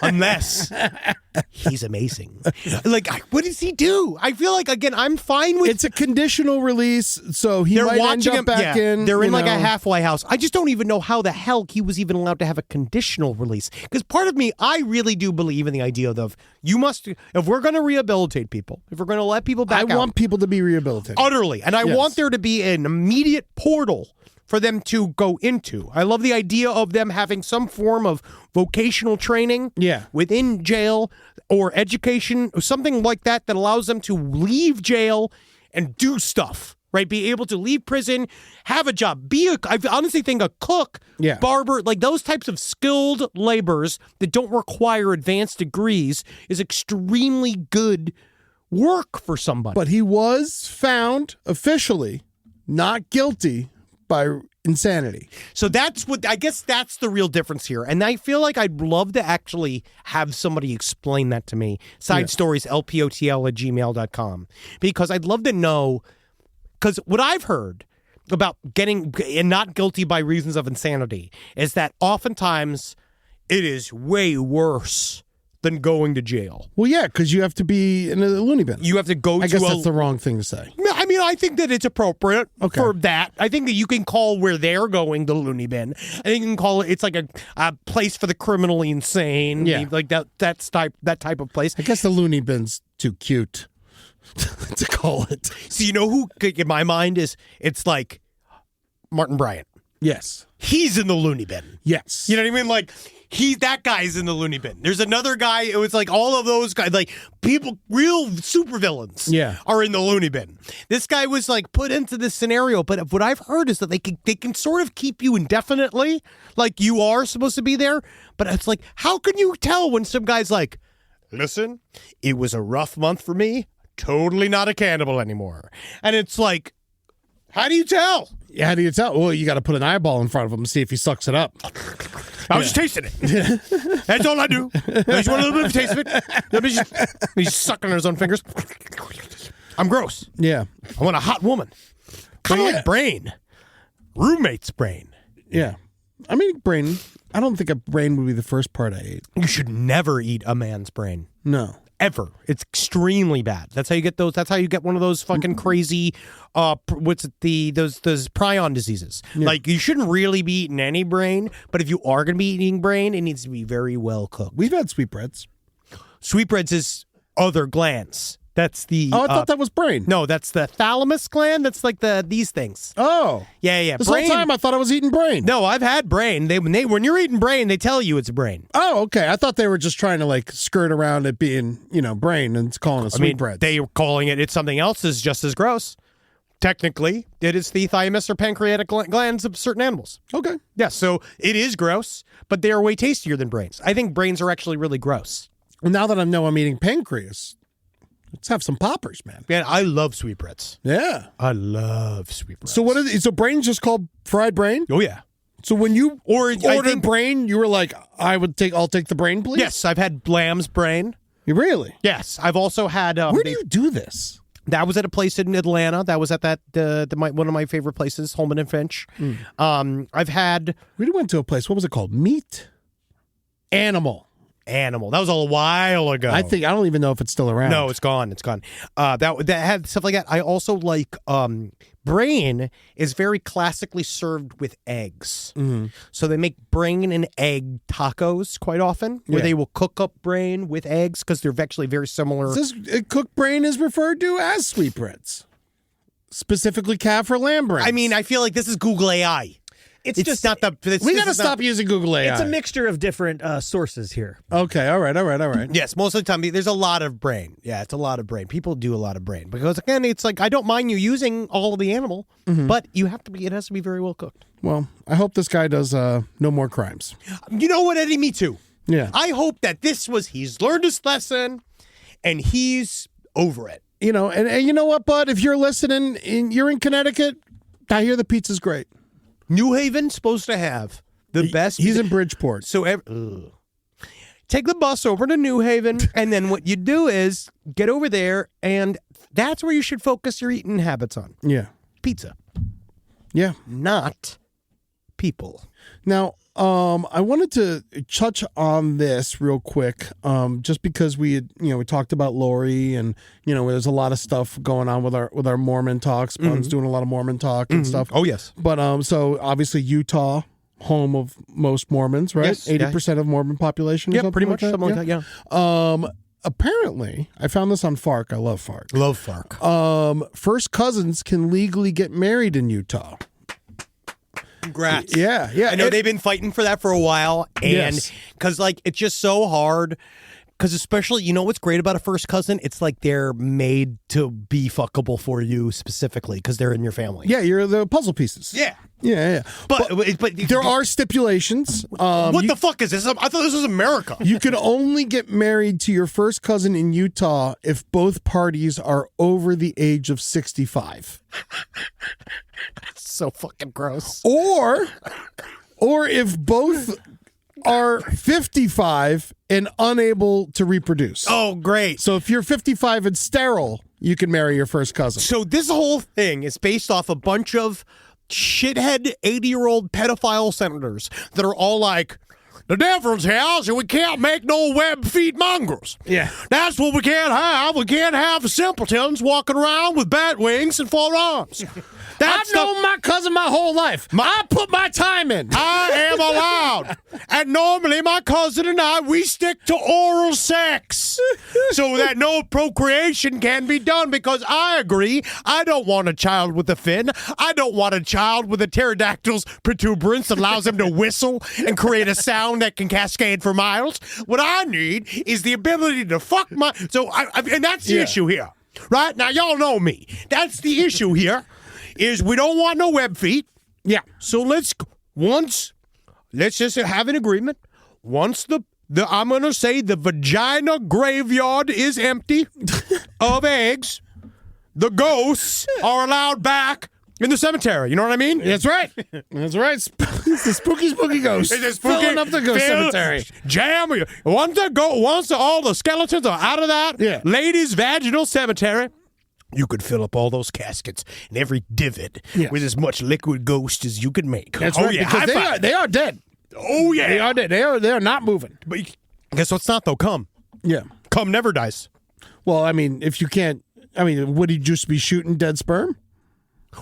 S2: Unless he's amazing. Like, what does he do? I feel like, again, I'm fine with...
S5: It's a conditional release, so he
S2: They're
S5: might
S2: watching
S5: end up back in.
S2: They're in
S5: you
S2: like a
S5: know.
S2: halfway house. I just don't even know how the hell he was even allowed to have a conditional release. Because part of me, I really do believe in the idea of if we're going to rehabilitate people, if we're going to let people back out.
S5: I want people to be rehabilitated.
S2: Utterly. And I want there to be an immediate portal for them to go into. I love the idea of them having some form of vocational training within jail or education or something like that that allows them to leave jail and do stuff, right? Be able to leave prison, have a job, I honestly think a cook, barber, like those types of skilled laborers that don't require advanced degrees is extremely good work for somebody.
S5: But he was found officially not guilty by insanity.
S2: So I guess that's the real difference here. And I feel like I'd love to actually have somebody explain that to me. Side stories, lpotl@gmail.com. Because I'd love to know, because what I've heard about getting not guilty by reasons of insanity is that oftentimes it is way worse than going to jail.
S5: Well, yeah, because you have to be in a loony bin.
S2: You have to go
S5: I guess that's the wrong thing to say.
S2: I mean, I think that it's appropriate for that. I think that you can call where they're going the loony bin. I think you can call it's like a place for the criminally insane.
S5: Yeah.
S2: Like that type of place.
S5: I guess the loony bin's too cute to call it.
S2: So you know who, in my mind, it's like Martin Bryant.
S5: Yes.
S2: He's in the loony bin.
S5: Yes.
S2: You know what I mean? Like, that guy's in the loony bin. There's another guy, it was like all of those guys, like people, real supervillains are in the loony bin. This guy was like put into this scenario, but what I've heard is that they can sort of keep you indefinitely, like you are supposed to be there, but it's like, how can you tell when some guy's like, listen, it was a rough month for me, totally not a cannibal anymore. And it's like, how do you tell?
S5: How do you tell? Well, you got to put an eyeball in front of him and see if he sucks it up.
S2: I was just tasting it. That's all I do. I just want a little bit of a taste of it. He's sucking on his own fingers. I'm gross.
S5: Yeah.
S2: I want a hot woman. Kind of like brain. Roommate's brain.
S5: Yeah. I mean, brain. I don't think a brain would be the first part I ate.
S2: You should never eat a man's brain.
S5: No.
S2: Ever. It's extremely bad. That's how you get those. That's how you get one of those fucking crazy, those prion diseases. Yeah. Like, you shouldn't really be eating any brain, but if you are going to be eating brain, it needs to be very well cooked.
S5: We've had sweetbreads.
S2: Sweetbreads is other glands. That's the...
S5: Oh, I thought that was brain.
S2: No, that's the thalamus gland. That's like these things.
S5: Oh.
S2: Yeah.
S5: This whole time I thought I was eating brain.
S2: No, I've had brain. When you're eating brain, they tell you it's brain.
S5: Oh, okay. I thought they were just trying to like skirt around it being, brain and calling it sweetbread.
S2: They were calling it's something else is just as gross. Technically, it is the thymus or pancreatic glands of certain animals.
S5: Okay.
S2: Yeah, so it is gross, but they are way tastier than brains. I think brains are actually really gross.
S5: Well, now that I know I'm eating pancreas, let's have some poppers, man.
S2: Man, I love sweetbreads.
S5: Yeah.
S2: I love sweetbreads.
S5: So so brain's just called fried brain?
S2: Oh, yeah.
S5: So when you ordered brain, you were like, I'll take the brain, please?
S2: Yes, I've had lamb's brain.
S5: You really?
S2: Yes, I've also had...
S5: Where do you do this?
S2: That was at a place in Atlanta. That was at one of my favorite places, Holman and Finch. I've had...
S5: We went to a place, what was it called? Animal.
S2: That was a while ago.
S5: I don't even know if it's still around.
S2: No, it's gone. That had stuff like that. I also like brain is very classically served with eggs. Mm-hmm. So they make brain and egg tacos quite often, where they will cook up brain with eggs because they're actually very similar.
S5: Cooked brain is referred to as sweetbreads, specifically calf or lamb brain.
S2: I mean, I feel like this is Google AI. It's just not the.
S5: We got to stop using Google AI.
S6: It's a mixture of different sources here.
S5: Okay, all right.
S2: Yes, most of the time there's a lot of brain. Yeah, it's a lot of brain. People do a lot of brain because again, it's like I don't mind you using all of the animal, but it has to be very well cooked.
S5: Well, I hope this guy does no more crimes.
S2: You know what, Eddie? Me too.
S5: Yeah.
S2: I hope that he's learned his lesson, and he's over it.
S5: And you know what, bud? If you're listening, you're in Connecticut, I hear the pizza's great.
S2: New Haven's supposed to have the best.
S5: He's in Bridgeport.
S2: So take the bus over to New Haven, and then what you do is get over there, and that's where you should focus your eating habits on.
S5: Yeah.
S2: Pizza.
S5: Yeah.
S2: Not people.
S5: Now, I wanted to touch on this real quick, just because we had, we talked about Lori, and there's a lot of stuff going on with our Mormon talks. Bun's doing a lot of Mormon talk and stuff.
S2: Oh yes,
S5: but so obviously Utah, home of most Mormons, right?
S2: Yes,
S5: 80% of Mormon population.
S2: Yeah, pretty much something like that. Yeah.
S5: Apparently, I found this on FARC. I love FARC.
S2: Love FARC.
S5: First cousins can legally get married in Utah.
S2: Congrats.
S5: Yeah.
S2: I know they've been fighting for that for a while, and because it's just so hard. Because especially, what's great about a first cousin? It's like they're made to be fuckable for you specifically because they're in your family.
S5: Yeah, you're the puzzle pieces.
S2: Yeah.
S5: Yeah.
S2: But
S5: there are stipulations.
S2: What the fuck is this? I thought this was America.
S5: You can only get married to your first cousin in Utah if both parties are over the age of 65.
S2: So fucking gross.
S5: Or if both are 55 and unable to reproduce.
S2: Oh, great.
S5: So if you're 55 and sterile, you can marry your first cousin.
S2: So this whole thing is based off a bunch of shithead 80-year-old pedophile senators that are all like, the difference is we can't make no web feet mongrels.
S5: Yeah.
S2: That's what we can't have. We can't have simpletons walking around with bat wings and 4 arms.
S5: I've known my cousin my whole life. I put my time in.
S2: I am allowed. And normally my cousin and I, we stick to oral sex so that no procreation can be done, because I agree. I don't want a child with a fin. I don't want a child with a pterodactyl's protuberance that allows him to whistle and create a sound that can cascade for miles. What I need is the ability to fuck my... and that's the issue here. Right? Now, y'all know me. That's the issue here. Is we don't want no web feet.
S5: Yeah.
S2: So let's just have an agreement. Once I'm going to say the vagina graveyard is empty of eggs, the ghosts are allowed back in the cemetery. You know what I mean?
S5: That's right. That's right. It's the spooky ghost.
S2: It's spooky,
S5: filling up the ghost cemetery.
S2: Jam. Once all the skeletons are out of that ladies' vaginal cemetery, you could fill up all those caskets and every divot with as much liquid ghost as you could make.
S5: That's right, because they are dead.
S2: Oh, yeah.
S5: They are dead. They are not moving.
S2: But guess what's not, though? Cum.
S5: Yeah.
S2: Cum never dies.
S5: Well, I mean, if you can't... would he just be shooting dead sperm?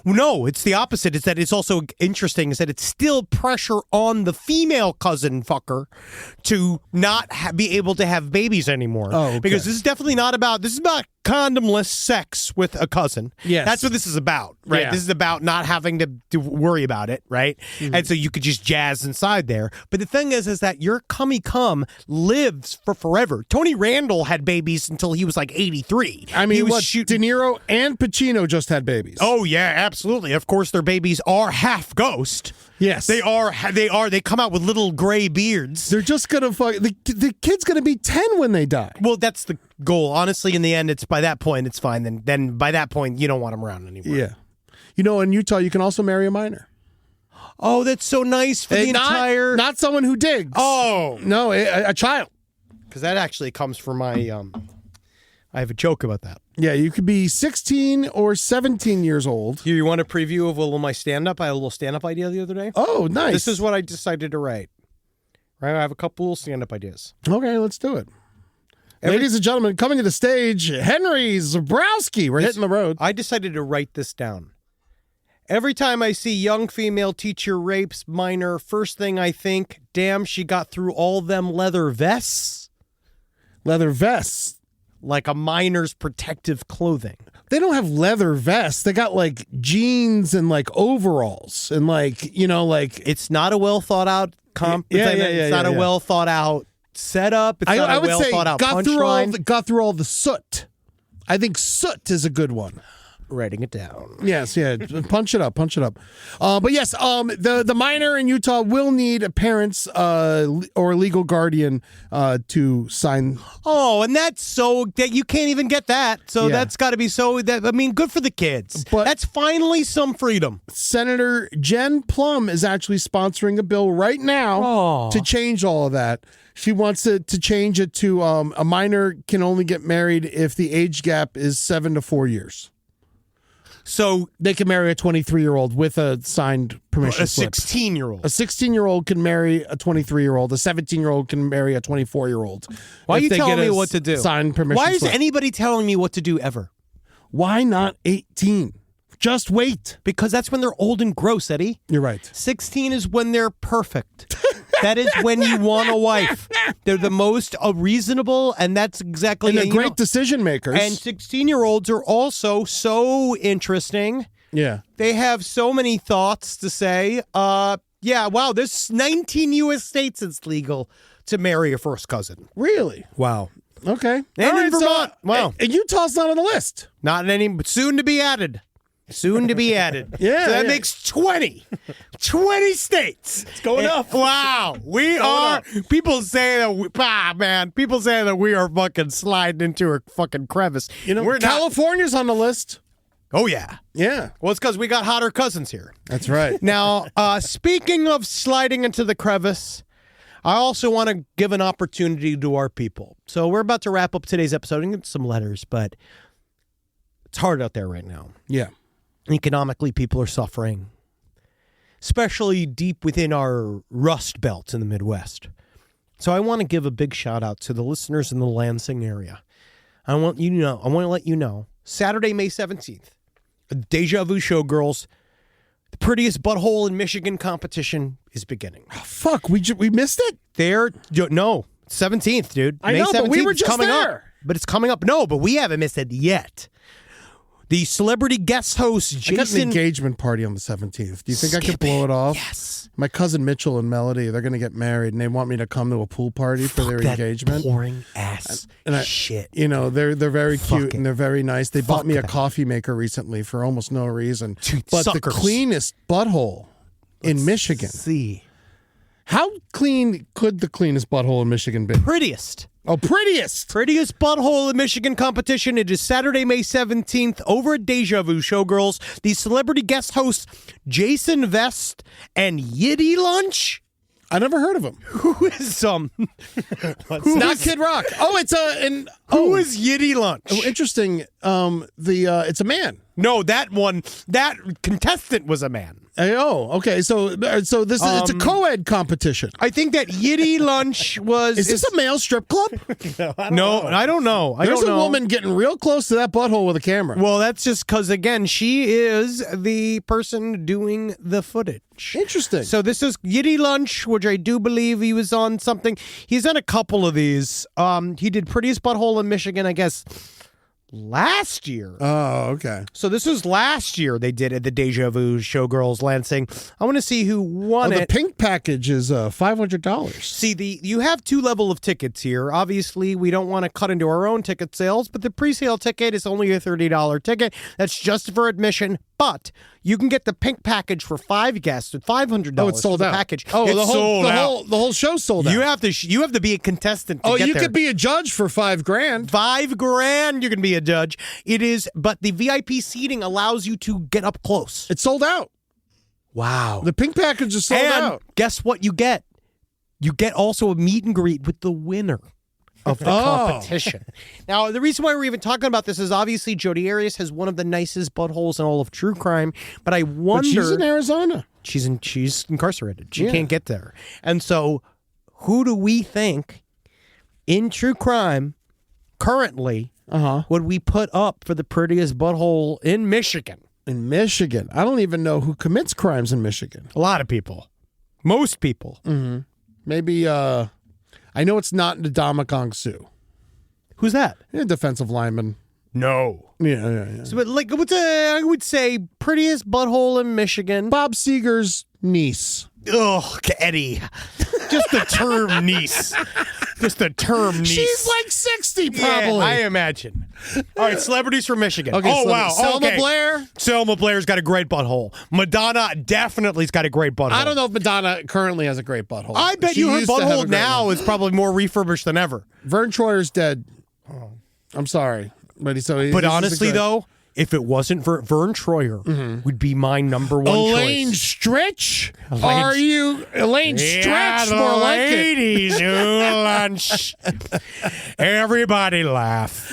S2: No, it's the opposite. It's that it's also interesting is that it's still pressure on the female cousin fucker to not be able to have babies anymore.
S5: Oh, okay.
S2: Because this is definitely not about... This is about condomless sex with a cousin.
S5: Yes.
S2: That's what this is about, right?
S5: Yeah.
S2: This is about not having to worry about it, right? Mm-hmm. And so you could just jazz inside there. But the thing is that your cummy cum lives for forever. Tony Randall had babies until he was like 83.
S5: I mean,
S2: he was
S5: De Niro and Pacino just had babies.
S2: Oh, yeah, absolutely. Of course, their babies are half ghost.
S5: Yes.
S2: They are. They come out with little gray beards.
S5: They're just going to fuck... The kid's going to be 10 when they die.
S2: Well, that's the goal. Honestly, in the end, it's by that point, it's fine. Then by that point, you don't want them around anymore.
S5: Yeah. In Utah, you can also marry a minor.
S2: Oh, that's so nice for the entire...
S5: Not someone who digs.
S2: Oh.
S5: No, a child.
S2: Because that actually comes from my... I have a joke about that.
S5: Yeah, you could be 16 or 17 years old.
S2: You want a preview of a little my stand-up? I had a little stand-up idea the other day.
S5: Oh, nice.
S2: This is what I decided to write. Right, I have a couple little stand-up ideas.
S5: Okay, let's do it. Ladies and gentlemen, coming to the stage, Henry Zabrowski. We're hitting the road.
S2: I decided to write this down. Every time I see young female teacher rapes minor, first thing I think, damn, she got through all them leather vests.
S5: Leather vests?
S2: Like a minor's protective clothing.
S5: They don't have leather vests. They got like jeans and like overalls and like,
S2: It's not a well thought out It's not a well thought out setup. It's not a well thought out punchline.
S5: Got through all the soot. I think soot is a good one.
S2: Writing it down.
S5: Yes, yeah. Punch it up. But yes, the minor in Utah will need a parent's or legal guardian to sign.
S2: Oh, and that's so that you can't even get that. So that's got to be good for the kids. But that's finally some freedom.
S5: Senator Jen Plum is actually sponsoring a bill right now to change all of that. She wants to change it to a minor can only get married if the age gap is 7 to 4 years.
S2: So
S5: they can marry a 23-year-old with a signed permission
S2: a
S5: slip.
S2: 16-year-old.
S5: A 16-year-old can marry a 23-year-old. A 17-year-old can marry a 24-year-old.
S2: Why are you telling me what to do?
S5: Signed permission
S2: Why is
S5: slip.
S2: anybody telling me what to do ever?
S5: Why not 18? Just wait.
S2: Because that's when they're old and gross, Eddie.
S5: You're right.
S2: 16 is when they're perfect. That is when you want a wife. They're the most reasonable, and that's exactly...
S5: And they're great decision makers.
S2: And 16-year-olds are also so interesting.
S5: Yeah.
S2: They have so many thoughts to say. Yeah, wow, there's 19 U.S. states it's legal to marry a first cousin.
S5: Really?
S2: Wow.
S5: Okay.
S2: And in Vermont.
S5: Wow. And Utah's not on the list.
S2: Not in any, but soon to be added. Soon to be added.
S5: Yeah.
S2: So that makes 20. 20 states. It's
S6: going up.
S2: Wow. We are. People say that, people say that we are fucking sliding into a fucking crevice.
S5: You know,
S2: we're
S5: California's on the list.
S2: Oh, yeah.
S5: Yeah.
S2: Well, it's because we got hotter cousins here.
S5: That's right.
S2: Now, speaking of sliding into the crevice, I also want to give an opportunity to our people. So we're about to wrap up today's episode and get some letters, but it's hard out there right now.
S5: Yeah.
S2: Economically, people are suffering, especially deep within our rust belt in the Midwest. So I want to give a big shout out to the listeners in the Lansing area. I want to let you know, Saturday, May 17th, Deja Vu Showgirls, the prettiest butthole in Michigan competition is beginning.
S5: Oh, fuck, we missed it?
S2: No, 17th, dude.
S5: I
S2: May
S5: know,
S2: 17th,
S5: but we were
S2: it's
S5: just
S2: coming
S5: there.
S2: up. But it's coming up. No, but we haven't missed it yet. The celebrity guest host,
S5: I got an
S2: Jason...
S5: engagement party on the 17th. Do you think I could blow it off?
S2: Yes.
S5: My cousin Mitchell and Melody, they're going to get married, and they want me to come to a pool party for their
S2: that
S5: engagement.
S2: boring ass shit.
S5: You know, they're very
S2: Fuck
S5: cute
S2: it.
S5: and they're very nice. They
S2: Fuck
S5: bought me a
S2: that.
S5: coffee maker recently for almost no reason.
S2: Dude,
S5: but
S2: suckers.
S5: the cleanest butthole in Michigan.
S2: See.
S5: How clean could the cleanest butthole in Michigan be?
S2: Prettiest.
S5: Oh, prettiest.
S2: Prettiest butthole in Michigan competition. It is Saturday, May 17th over at Deja Vu Showgirls. The celebrity guest hosts, Jason Vest and Yiddy Lunch.
S5: I never heard of him.
S2: Who is
S5: Not Kid Rock. Oh, it's
S2: Who is Yiddy Lunch?
S5: Oh, interesting. It's a man.
S2: No, that contestant was a man.
S5: Oh, okay. So this is it's a co-ed competition.
S2: I think that Yiddy Lunch was...
S5: Is this a male strip club?
S2: I don't know.
S5: There's a woman getting real close to that butthole with a camera.
S2: Well, that's just because, again, she is the person doing the footage.
S5: Interesting.
S2: So this is Yiddy Lunch, which I do believe he was on something. He's done a couple of these. He did Prettiest Butthole in Michigan, I guess, last year.
S5: Oh, okay.
S2: So this was last year they did it, the Deja Vu Showgirls Lansing. I want to see who won
S5: The
S2: it.
S5: pink package is $500.
S2: See, you have two level of tickets here. Obviously, we don't want to cut into our own ticket sales, but the pre-sale ticket is only a $30 ticket. That's just for admission, but you can get the pink package for 5 guests at $500.
S5: Oh, it's sold
S2: for the
S5: out.
S2: Package.
S5: Oh,
S2: it's
S5: the whole show's sold out.
S2: You have to be a contestant to get
S5: you
S2: there.
S5: could be a judge for $5,000.
S2: $5,000 you can be a judge. It is, but the VIP seating allows you to get up close.
S5: It's sold out.
S2: Wow.
S5: The pink package is sold
S2: and
S5: out.
S2: guess what you get? You get also a meet and greet with the winner of the competition. Now, the reason why we're even talking about this is obviously Jodi Arias has one of the nicest buttholes in all of true crime, but I wonder...
S5: But she's in Arizona.
S2: She's incarcerated. She can't get there. And so, who do we think in true crime currently would we put up for the prettiest butthole in Michigan?
S5: In Michigan. I don't even know who commits crimes in Michigan.
S2: A lot of people. Most people.
S5: Mm-hmm. Maybe, I know it's not Ndamukong Suh.
S2: Who's that?
S5: Yeah, defensive lineman.
S2: No.
S5: Yeah.
S2: So, but like, I would say prettiest butthole in Michigan.
S5: Bob Seger's niece.
S2: Ugh, Eddie. Just the term niece. Just the term niece.
S5: She's like 60, probably.
S2: Yeah, I imagine. All right, celebrities from Michigan.
S5: Okay,
S2: oh, wow.
S5: Selma
S2: okay.
S5: Blair.
S2: Selma Blair's got a great butthole. Madonna definitely's got a great butthole.
S5: I don't know if Madonna currently has a great butthole.
S2: I bet
S5: She
S2: you her
S5: used to have a
S2: butthole
S5: great
S2: now
S5: one.
S2: is probably more refurbished than ever.
S5: Vern Troyer's dead. I'm sorry.
S2: But honestly, though, if it wasn't for Vern Troyer, would be my number one
S5: Elaine
S2: choice.
S5: Stritch? Are you Elaine Stritch? More like it.
S2: Ladies who lunch. Everybody laugh.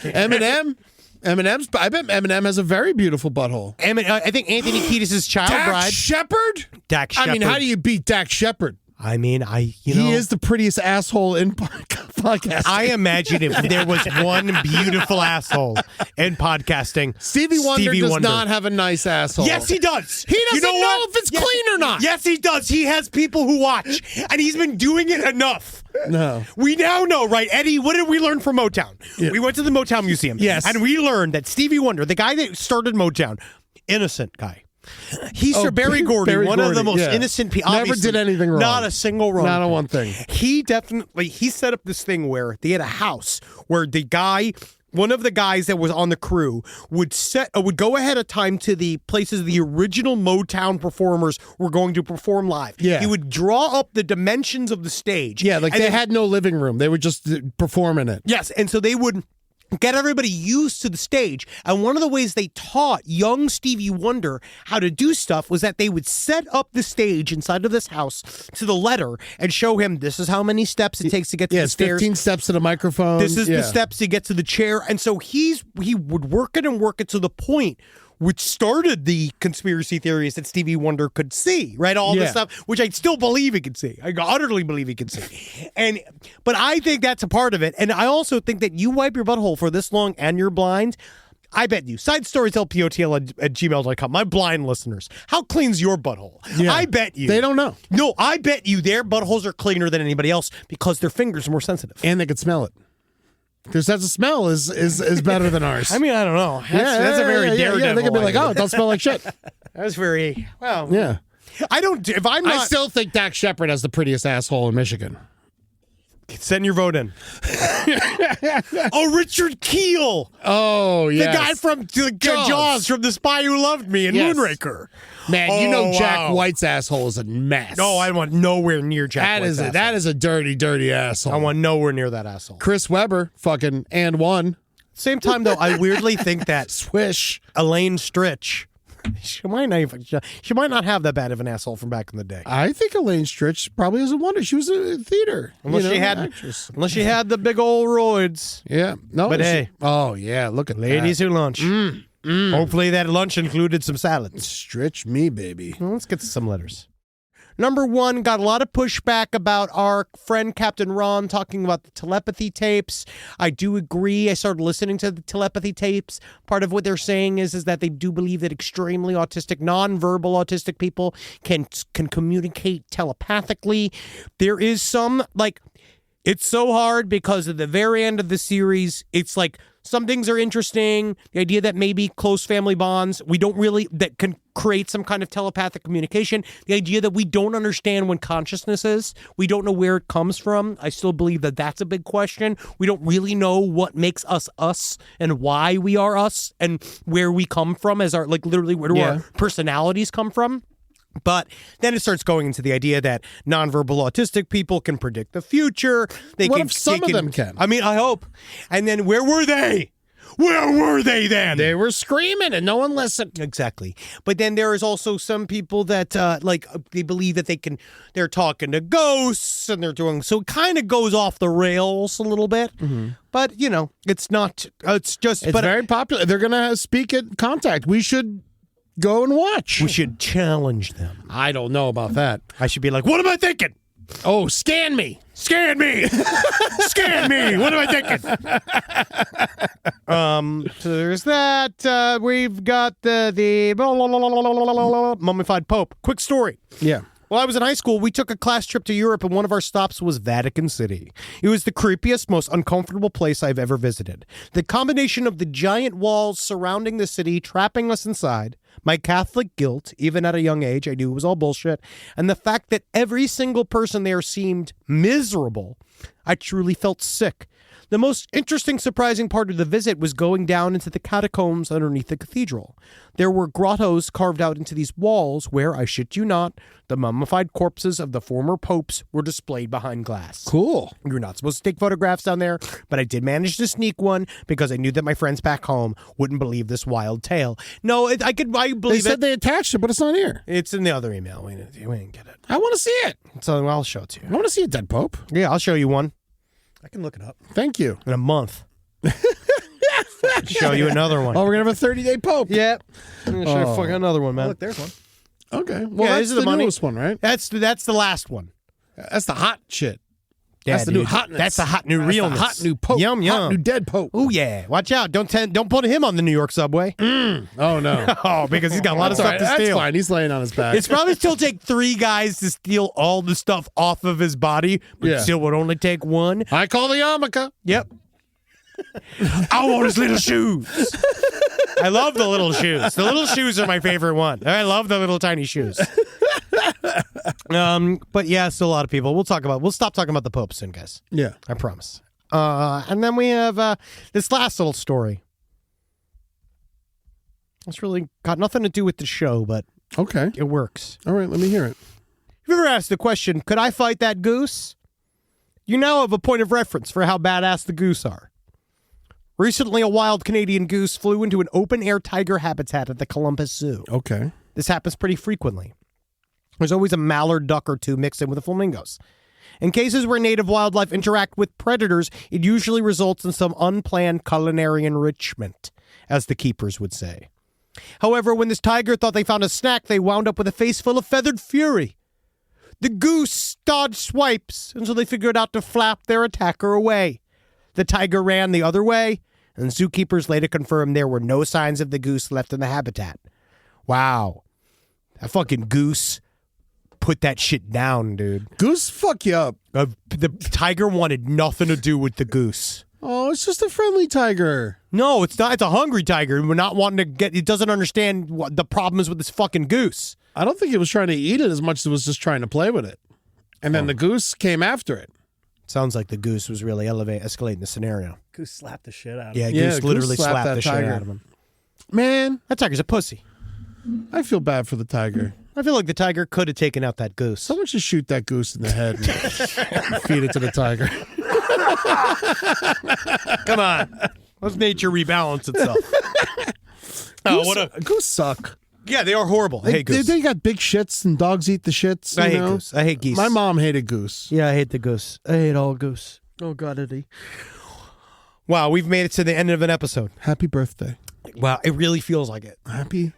S5: Eminem? Eminem's. I bet Eminem has a very beautiful butthole.
S2: I think Anthony Kiedis' child
S5: Dak
S2: bride.
S5: Shepard?
S2: Dak Shepard.
S5: I mean, how do you beat Dak Shepard?
S2: I mean,
S5: He is the prettiest asshole in podcasting.
S2: I imagine if there was one beautiful asshole in podcasting,
S5: Stevie Wonder does not have a nice asshole.
S2: Yes, he does.
S5: He doesn't know
S2: what?
S5: if it's clean or not.
S2: Yes, he does. He has people who watch, and he's been doing it enough.
S5: No.
S2: We now know, right, Eddie, what did we learn from Motown?
S5: Yeah.
S2: We went to the Motown Museum.
S5: Yes.
S2: And we learned that Stevie Wonder, the guy that started Motown, innocent guy. He's Barry Gordy, one of the most innocent people.
S5: Never did anything wrong.
S2: Not a single wrong.
S5: Not a one thing.
S2: He set up this thing where they had a house where the guy, one of the guys that was on the crew, would go ahead of time to the places the original Motown performers were going to perform live.
S5: Yeah.
S2: He would draw up the dimensions of the stage.
S5: Yeah, like they had no living room. They would just perform in it.
S2: Yes, and so they would get everybody used to the stage. And one of the ways they taught young Stevie Wonder how to do stuff was that they would set up the stage inside of this house to the letter and show him this is how many steps it takes to get to the stairs.
S5: 15 steps to the microphone.
S2: This is the steps to get to the chair. And so he would work it to the point which started the conspiracy theories that Stevie Wonder could see, right? All this stuff, which I still believe he could see. I utterly believe he could see. But I think that's a part of it. And I also think that you wipe your butthole for this long and you're blind. I bet you. SideStoriesLPOTL at gmail.com. My blind listeners. How clean's your butthole?
S5: Yeah.
S2: I bet you.
S5: They don't know.
S2: No, I bet you their buttholes are cleaner than anybody else because their fingers are more sensitive.
S5: And they could smell it. Their sense of smell is better than ours.
S2: I mean, I don't know. That's a very daredevil.
S5: Yeah, they could be like, oh, it don't smell like shit.
S2: That's very, well.
S5: Yeah.
S2: I
S5: still think Dak Shepard has the prettiest asshole in Michigan.
S2: Send your vote in. Oh, Richard Keel.
S5: Oh, yeah.
S2: The guy from Jaws, from The Spy Who Loved Me and Moonraker.
S5: Man, you know Jack White's asshole is a mess.
S2: No, I want nowhere near Jack White's asshole.
S5: That is a dirty, dirty asshole.
S2: I want nowhere near that asshole.
S5: Chris Webber, fucking and one.
S2: Same time, though, I weirdly think that
S5: Swish.
S2: Elaine Stritch, she might not have that bad of an asshole from back in the day.
S5: I think Elaine Stritch probably is a wonder. She was a theater.
S2: Unless she had the big old roids.
S5: Yeah. No.
S2: But hey.
S5: Oh, yeah. Look at
S2: ladies
S5: that.
S2: who lunch. Hopefully that lunch included some salads.
S5: Stritch me, baby.
S2: Well, let's get to some letters. Number one, got a lot of pushback about our friend Captain Ron talking about the telepathy tapes. I do agree. I started listening to the telepathy tapes. Part of what they're saying is that they do believe that extremely autistic, nonverbal autistic people can communicate telepathically. There is some, it's so hard because at the very end of the series, it's like some things are interesting. The idea that maybe close family bonds, that can create some kind of telepathic communication. The idea that we don't understand when consciousness is. We don't know where it comes from. I still believe that that's a big question. We don't really know what makes us us and why we are us and where we come from as our, literally where do our personalities come from. But then it starts going into the idea that nonverbal autistic people can predict the future.
S5: What if some of them can?
S2: I mean, I hope. And then where were they? Where were they then?
S5: They were screaming and no one listened.
S2: Exactly. But then there is also some people that they believe that they're talking to ghosts and they're doing, so it kind of goes off the rails a little bit. Mm-hmm. But, it's not, it's
S5: very popular. They're going to speak at Contact. We should go and watch.
S2: We should challenge them.
S5: I don't know about that.
S2: I should be like, what am I thinking?
S5: Oh, scan me.
S2: Scan me. Scan me. What am I thinking? So there's that. We've got the mummified Pope. Quick story.
S5: Yeah.
S2: While I was in high school, we took a class trip to Europe, and one of our stops was Vatican City. It was the creepiest, most uncomfortable place I've ever visited. The combination of the giant walls surrounding the city, trapping us inside, my Catholic guilt, even at a young age, I knew it was all bullshit, and the fact that every single person there seemed miserable, I truly felt sick. The most interesting, surprising part of the visit was going down into the catacombs underneath the cathedral. There were grottos carved out into these walls where, I shit you not, the mummified corpses of the former popes were displayed behind glass.
S5: Cool.
S2: You're not supposed to take photographs down there, but I did manage to sneak one because I knew that my friends back home wouldn't believe this wild tale. No, I believe
S5: They said they attached it, but it's not here.
S2: It's in the other email. We didn't get it.
S5: I want to see it.
S2: So I'll show it to you.
S5: I want to see a dead pope.
S2: Yeah, I'll show you one.
S6: I can look it up.
S5: Thank you.
S2: In a month. Show you another one.
S5: Oh, we're gonna have a 30-day Pope.
S2: Yep. I'm gonna show you fucking another one, man.
S6: Look, there's one.
S5: Okay. Well,
S2: Yeah,
S5: that's
S2: this is
S5: the
S2: the
S5: newest one, right?
S2: That's the last one.
S5: That's the hot shit.
S2: Yeah,
S5: That's the new
S2: dude.
S5: hotness.
S2: That's the hot new
S5: That's the
S2: realness.
S5: hot new Pope.
S2: Yum, yum.
S5: Hot new dead Pope.
S2: Oh yeah, watch out! Don't put him on the New York subway.
S5: Oh no.
S2: Oh, because he's got a lot of
S5: That's
S2: stuff
S5: all
S2: to
S5: right.
S2: steal.
S5: That's fine. He's laying on his back.
S2: It's probably still take 3 guys to steal all the stuff off of his body, but
S5: Yeah.
S2: still would only take 1.
S5: I call the yarmulke.
S2: Yep. I want his little shoes. I love the little shoes. The little shoes are my favorite one. I love the little tiny shoes. But yeah, still a lot of people. We'll stop talking about the Pope soon, guys.
S5: Yeah.
S2: I promise. And then we have this last little story. It's really got nothing to do with the show, but
S5: Okay.
S2: it works.
S5: All right. Let me hear it.
S2: You've ever asked the question, could I fight that goose? You now have a point of reference for how badass the goose are. Recently, a wild Canadian goose flew into an open-air tiger habitat at the Columbus Zoo.
S5: Okay.
S2: This happens pretty frequently. There's always a mallard duck or two mixed in with the flamingos. In cases where native wildlife interact with predators, it usually results in some unplanned culinary enrichment, as the keepers would say. However, when this tiger thought they found a snack, they wound up with a face full of feathered fury. The goose dodged swipes until they figured out to flap their attacker away. The tiger ran the other way, and zookeepers later confirmed there were no signs of the goose left in the habitat. Wow. That fucking goose put that shit down, dude.
S5: Goose fuck you up.
S2: The tiger wanted nothing to do with the goose.
S5: Oh, it's just a friendly tiger.
S2: No, it's not. It's a hungry tiger. We're not wanting to get. It doesn't understand what the problem is with this fucking goose.
S5: I don't think it was trying to eat it as much as it was just trying to play with it. And then the goose came after it.
S2: Sounds like the goose was really escalating the scenario.
S6: Goose slapped the shit out of
S2: Yeah,
S6: him.
S2: goose
S5: Goose
S2: literally
S5: slapped
S2: slapped
S5: that
S2: the shit
S5: tiger.
S2: out of him.
S5: Man,
S2: That tiger's a pussy.
S5: I feel bad for the tiger.
S2: I feel like the tiger could have taken out that goose.
S5: Someone should shoot that goose in the head and feed it to the tiger.
S2: Come on. Let's nature rebalance itself.
S5: Goose suck.
S2: Yeah, they are horrible. I hate goose.
S5: They got big shits and dogs eat the shits.
S2: I
S5: you
S2: hate
S5: know?
S2: goose. I hate geese.
S5: My mom hated goose.
S2: Yeah, I hate the goose. I hate all goose. Oh, God, Eddie. Wow, we've made it to the end of an episode.
S5: Happy birthday.
S2: Wow, it really feels like it.
S5: Happy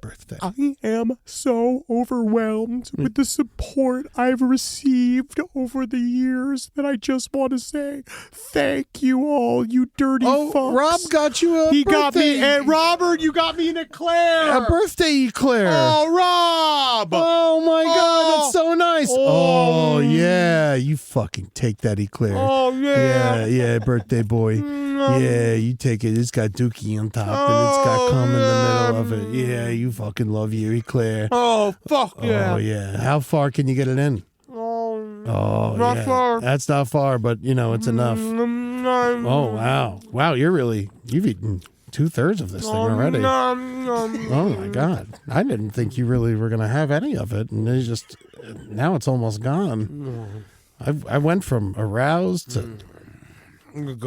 S5: birthday.
S2: I am so overwhelmed with the support I've received over the years that I just want to say thank you all, you dirty fucks.
S5: Rob got you a
S2: He
S5: birthday.
S2: got me, and Robert, you got me an eclair.
S5: A birthday eclair.
S2: Oh, Rob.
S5: Oh my God, that's so nice.
S2: Oh.
S5: Oh yeah, you fucking take that eclair.
S2: Oh, yeah.
S5: Yeah, birthday boy. Yeah, you take it. It's got Dookie on top and it's got cum in the middle of it. Yeah, you fucking love your eclair.
S2: Oh, fuck yeah.
S5: Oh yeah. How far can you get it in?
S2: Oh,
S5: Not
S2: far.
S5: That's not far, but you know it's enough. Oh wow, wow! You've eaten 2/3 of this thing already. Oh my God! I didn't think you really were gonna have any of it, and it's just now it's almost gone. I went from aroused to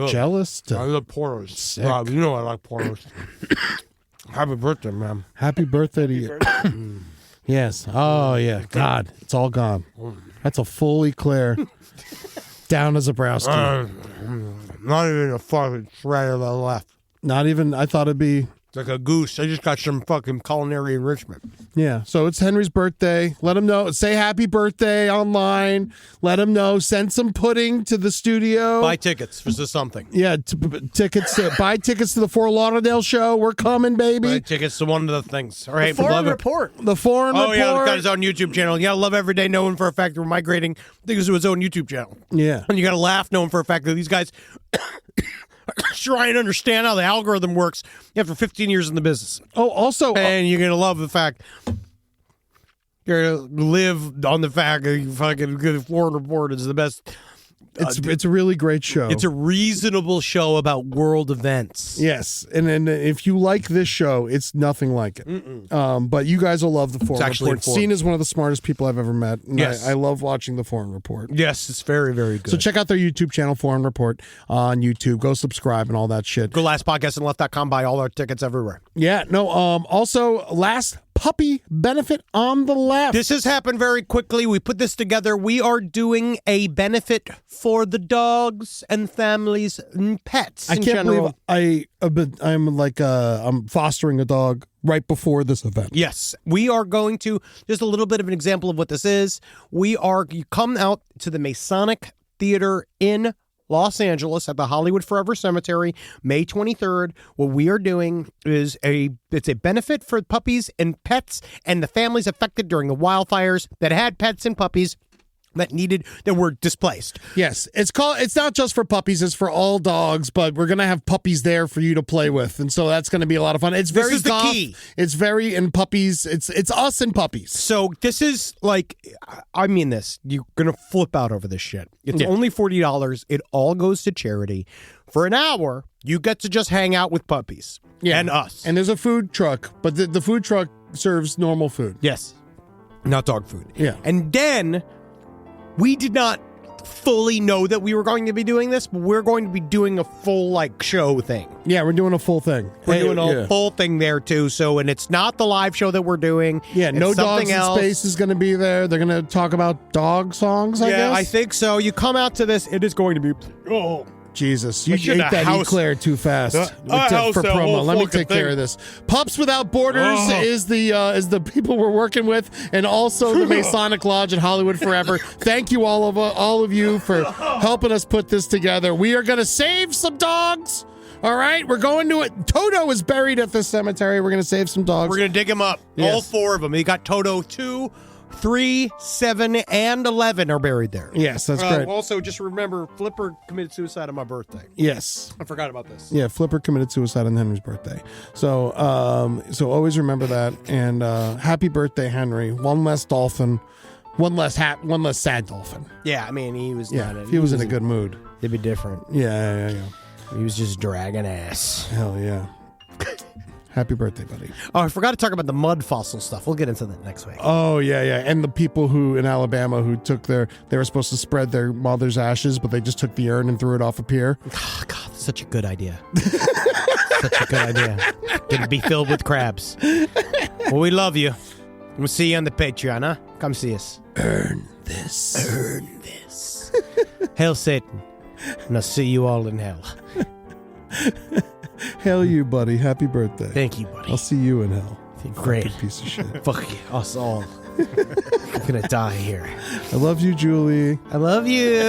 S5: jealous to
S2: love pornos.
S5: sick.
S2: Rob, you know I like pornos. Happy birthday, man.
S5: Happy birthday to you. Yes. Oh yeah. God, it's all gone. That's a full eclair. Down as a browski.
S2: Not even a fucking shred of the left.
S5: Not even. I thought it'd be.
S2: It's like a goose. I just got some fucking culinary enrichment.
S5: Yeah, so it's Henry's birthday. Let him know. Say happy birthday online. Let him know. Send some pudding to the studio.
S2: Buy tickets for something.
S5: Yeah, tickets. Buy tickets to the Fort Lauderdale show. We're coming, baby.
S2: Buy tickets to one of the things. All right,
S6: Foreign
S2: love it.
S6: report.
S5: The foreign
S2: Oh,
S5: report.
S2: yeah, got his own YouTube channel. You gotta love every day knowing for a fact that we're migrating things to his own YouTube channel.
S5: Yeah.
S2: And you gotta laugh knowing for a fact that these guys try and understand how the algorithm works after 15 years in the business.
S5: Oh, also,
S2: And you're going to love the fact you're going to live on the fact that you fucking good Foreign Report is the best.
S5: it's a really great show.
S2: It's a reasonable show about world events.
S5: Yes, and if you like this show, it's nothing like it. But you guys will love the Foreign
S2: actually
S5: Report.
S2: informative.
S5: Seen as one of the smartest people I've ever met. And
S2: Yes.
S5: I love watching the Foreign Report.
S2: Yes, it's very, very good.
S5: So check out their YouTube channel, Foreign Report, on YouTube. Go subscribe and all that shit.
S2: Go lastpodcastandleft.com, buy all our tickets everywhere.
S5: Yeah, no, also, last puppy benefit on the left.
S2: This has happened very quickly. We put this together. We are doing a benefit for the dogs and families and pets
S5: I
S2: in
S5: can't
S2: general.
S5: believe I'm fostering a dog right before this event.
S2: Yes, we are going to, just a little bit of an example of what this is. You come out to the Masonic Theater in Los Angeles at the Hollywood Forever Cemetery, May 23rd. What we are doing is it's a benefit for puppies and pets and the families affected during the wildfires that had pets and puppies that were displaced.
S5: Yes, it's not just for puppies, it's for all dogs, but we're going to have puppies there for you to play with. And so that's going to be a lot of fun. It's very
S2: This is the
S5: goth.
S2: key.
S5: It's very in puppies. It's us and puppies.
S2: So this is like, I mean this, you're going to flip out over this shit. It's
S5: Yeah.
S2: only $40. It all goes to charity. For an hour, you get to just hang out with puppies and us.
S5: And there's a food truck, but the food truck serves normal food.
S2: Yes. Not dog food.
S5: Yeah.
S2: And then we did not fully know that we were going to be doing this, but we're going to be doing a full show thing.
S5: Yeah, we're doing a full thing.
S2: We're doing a full thing there too. So, and it's not the live show that we're doing.
S5: Yeah,
S2: It's
S5: No
S2: something
S5: Dogs in
S2: else.
S5: Space is going to be there. They're going to talk about dog songs, I guess.
S2: I think so. You come out to this, it is going to be. Oh,
S5: Jesus, you
S2: should
S5: ate
S2: have
S5: that
S2: house-
S5: eclair too fast
S2: house
S5: for
S2: that
S5: promo.
S2: whole
S5: Let me
S2: fucking
S5: take care
S2: thing.
S5: of this. Pups Without Borders is the people we're working with, and also the Masonic Lodge at Hollywood Forever. Thank you all of you for helping us put this together. We are going to save some dogs. All right, we're going to it. Toto is buried at this cemetery. We're going to save some dogs.
S2: we're going to dig him up.
S5: Yes.
S2: All four of them. You got Toto 2, 3, 7, and 11 are buried there.
S5: Yes, that's great.
S2: Also, just remember, Flipper committed suicide on my birthday.
S5: Yes.
S2: I forgot about this.
S5: Yeah, Flipper committed suicide on Henry's birthday. So always remember that. And happy birthday, Henry. One less dolphin. One less sad dolphin.
S2: Yeah, I mean, he was
S5: Yeah,
S2: not
S5: he was in a good mood.
S2: It'd be different.
S5: Yeah.
S2: He was just dragging ass.
S5: Hell yeah. Happy birthday, buddy.
S2: Oh, I forgot to talk about the mud fossil stuff. We'll get into that next week.
S5: Oh, yeah. And the people who in Alabama who they were supposed to spread their mother's ashes, but they just took the urn and threw it off a pier.
S2: Oh, God, that's such a good idea. Such a good idea. It'd be filled with crabs. Well, we love you. We'll see you on the Patreon, huh? Come see us.
S5: Earn this.
S2: Earn this. Hail Satan. And I'll see you all in hell.
S5: Hell you, buddy. Happy birthday.
S2: Thank you, buddy.
S5: I'll see you in hell.
S2: Great.
S5: Fucking piece of shit.
S2: Fuck us all. I'm gonna die here.
S5: I love you, Julie.
S2: I love you.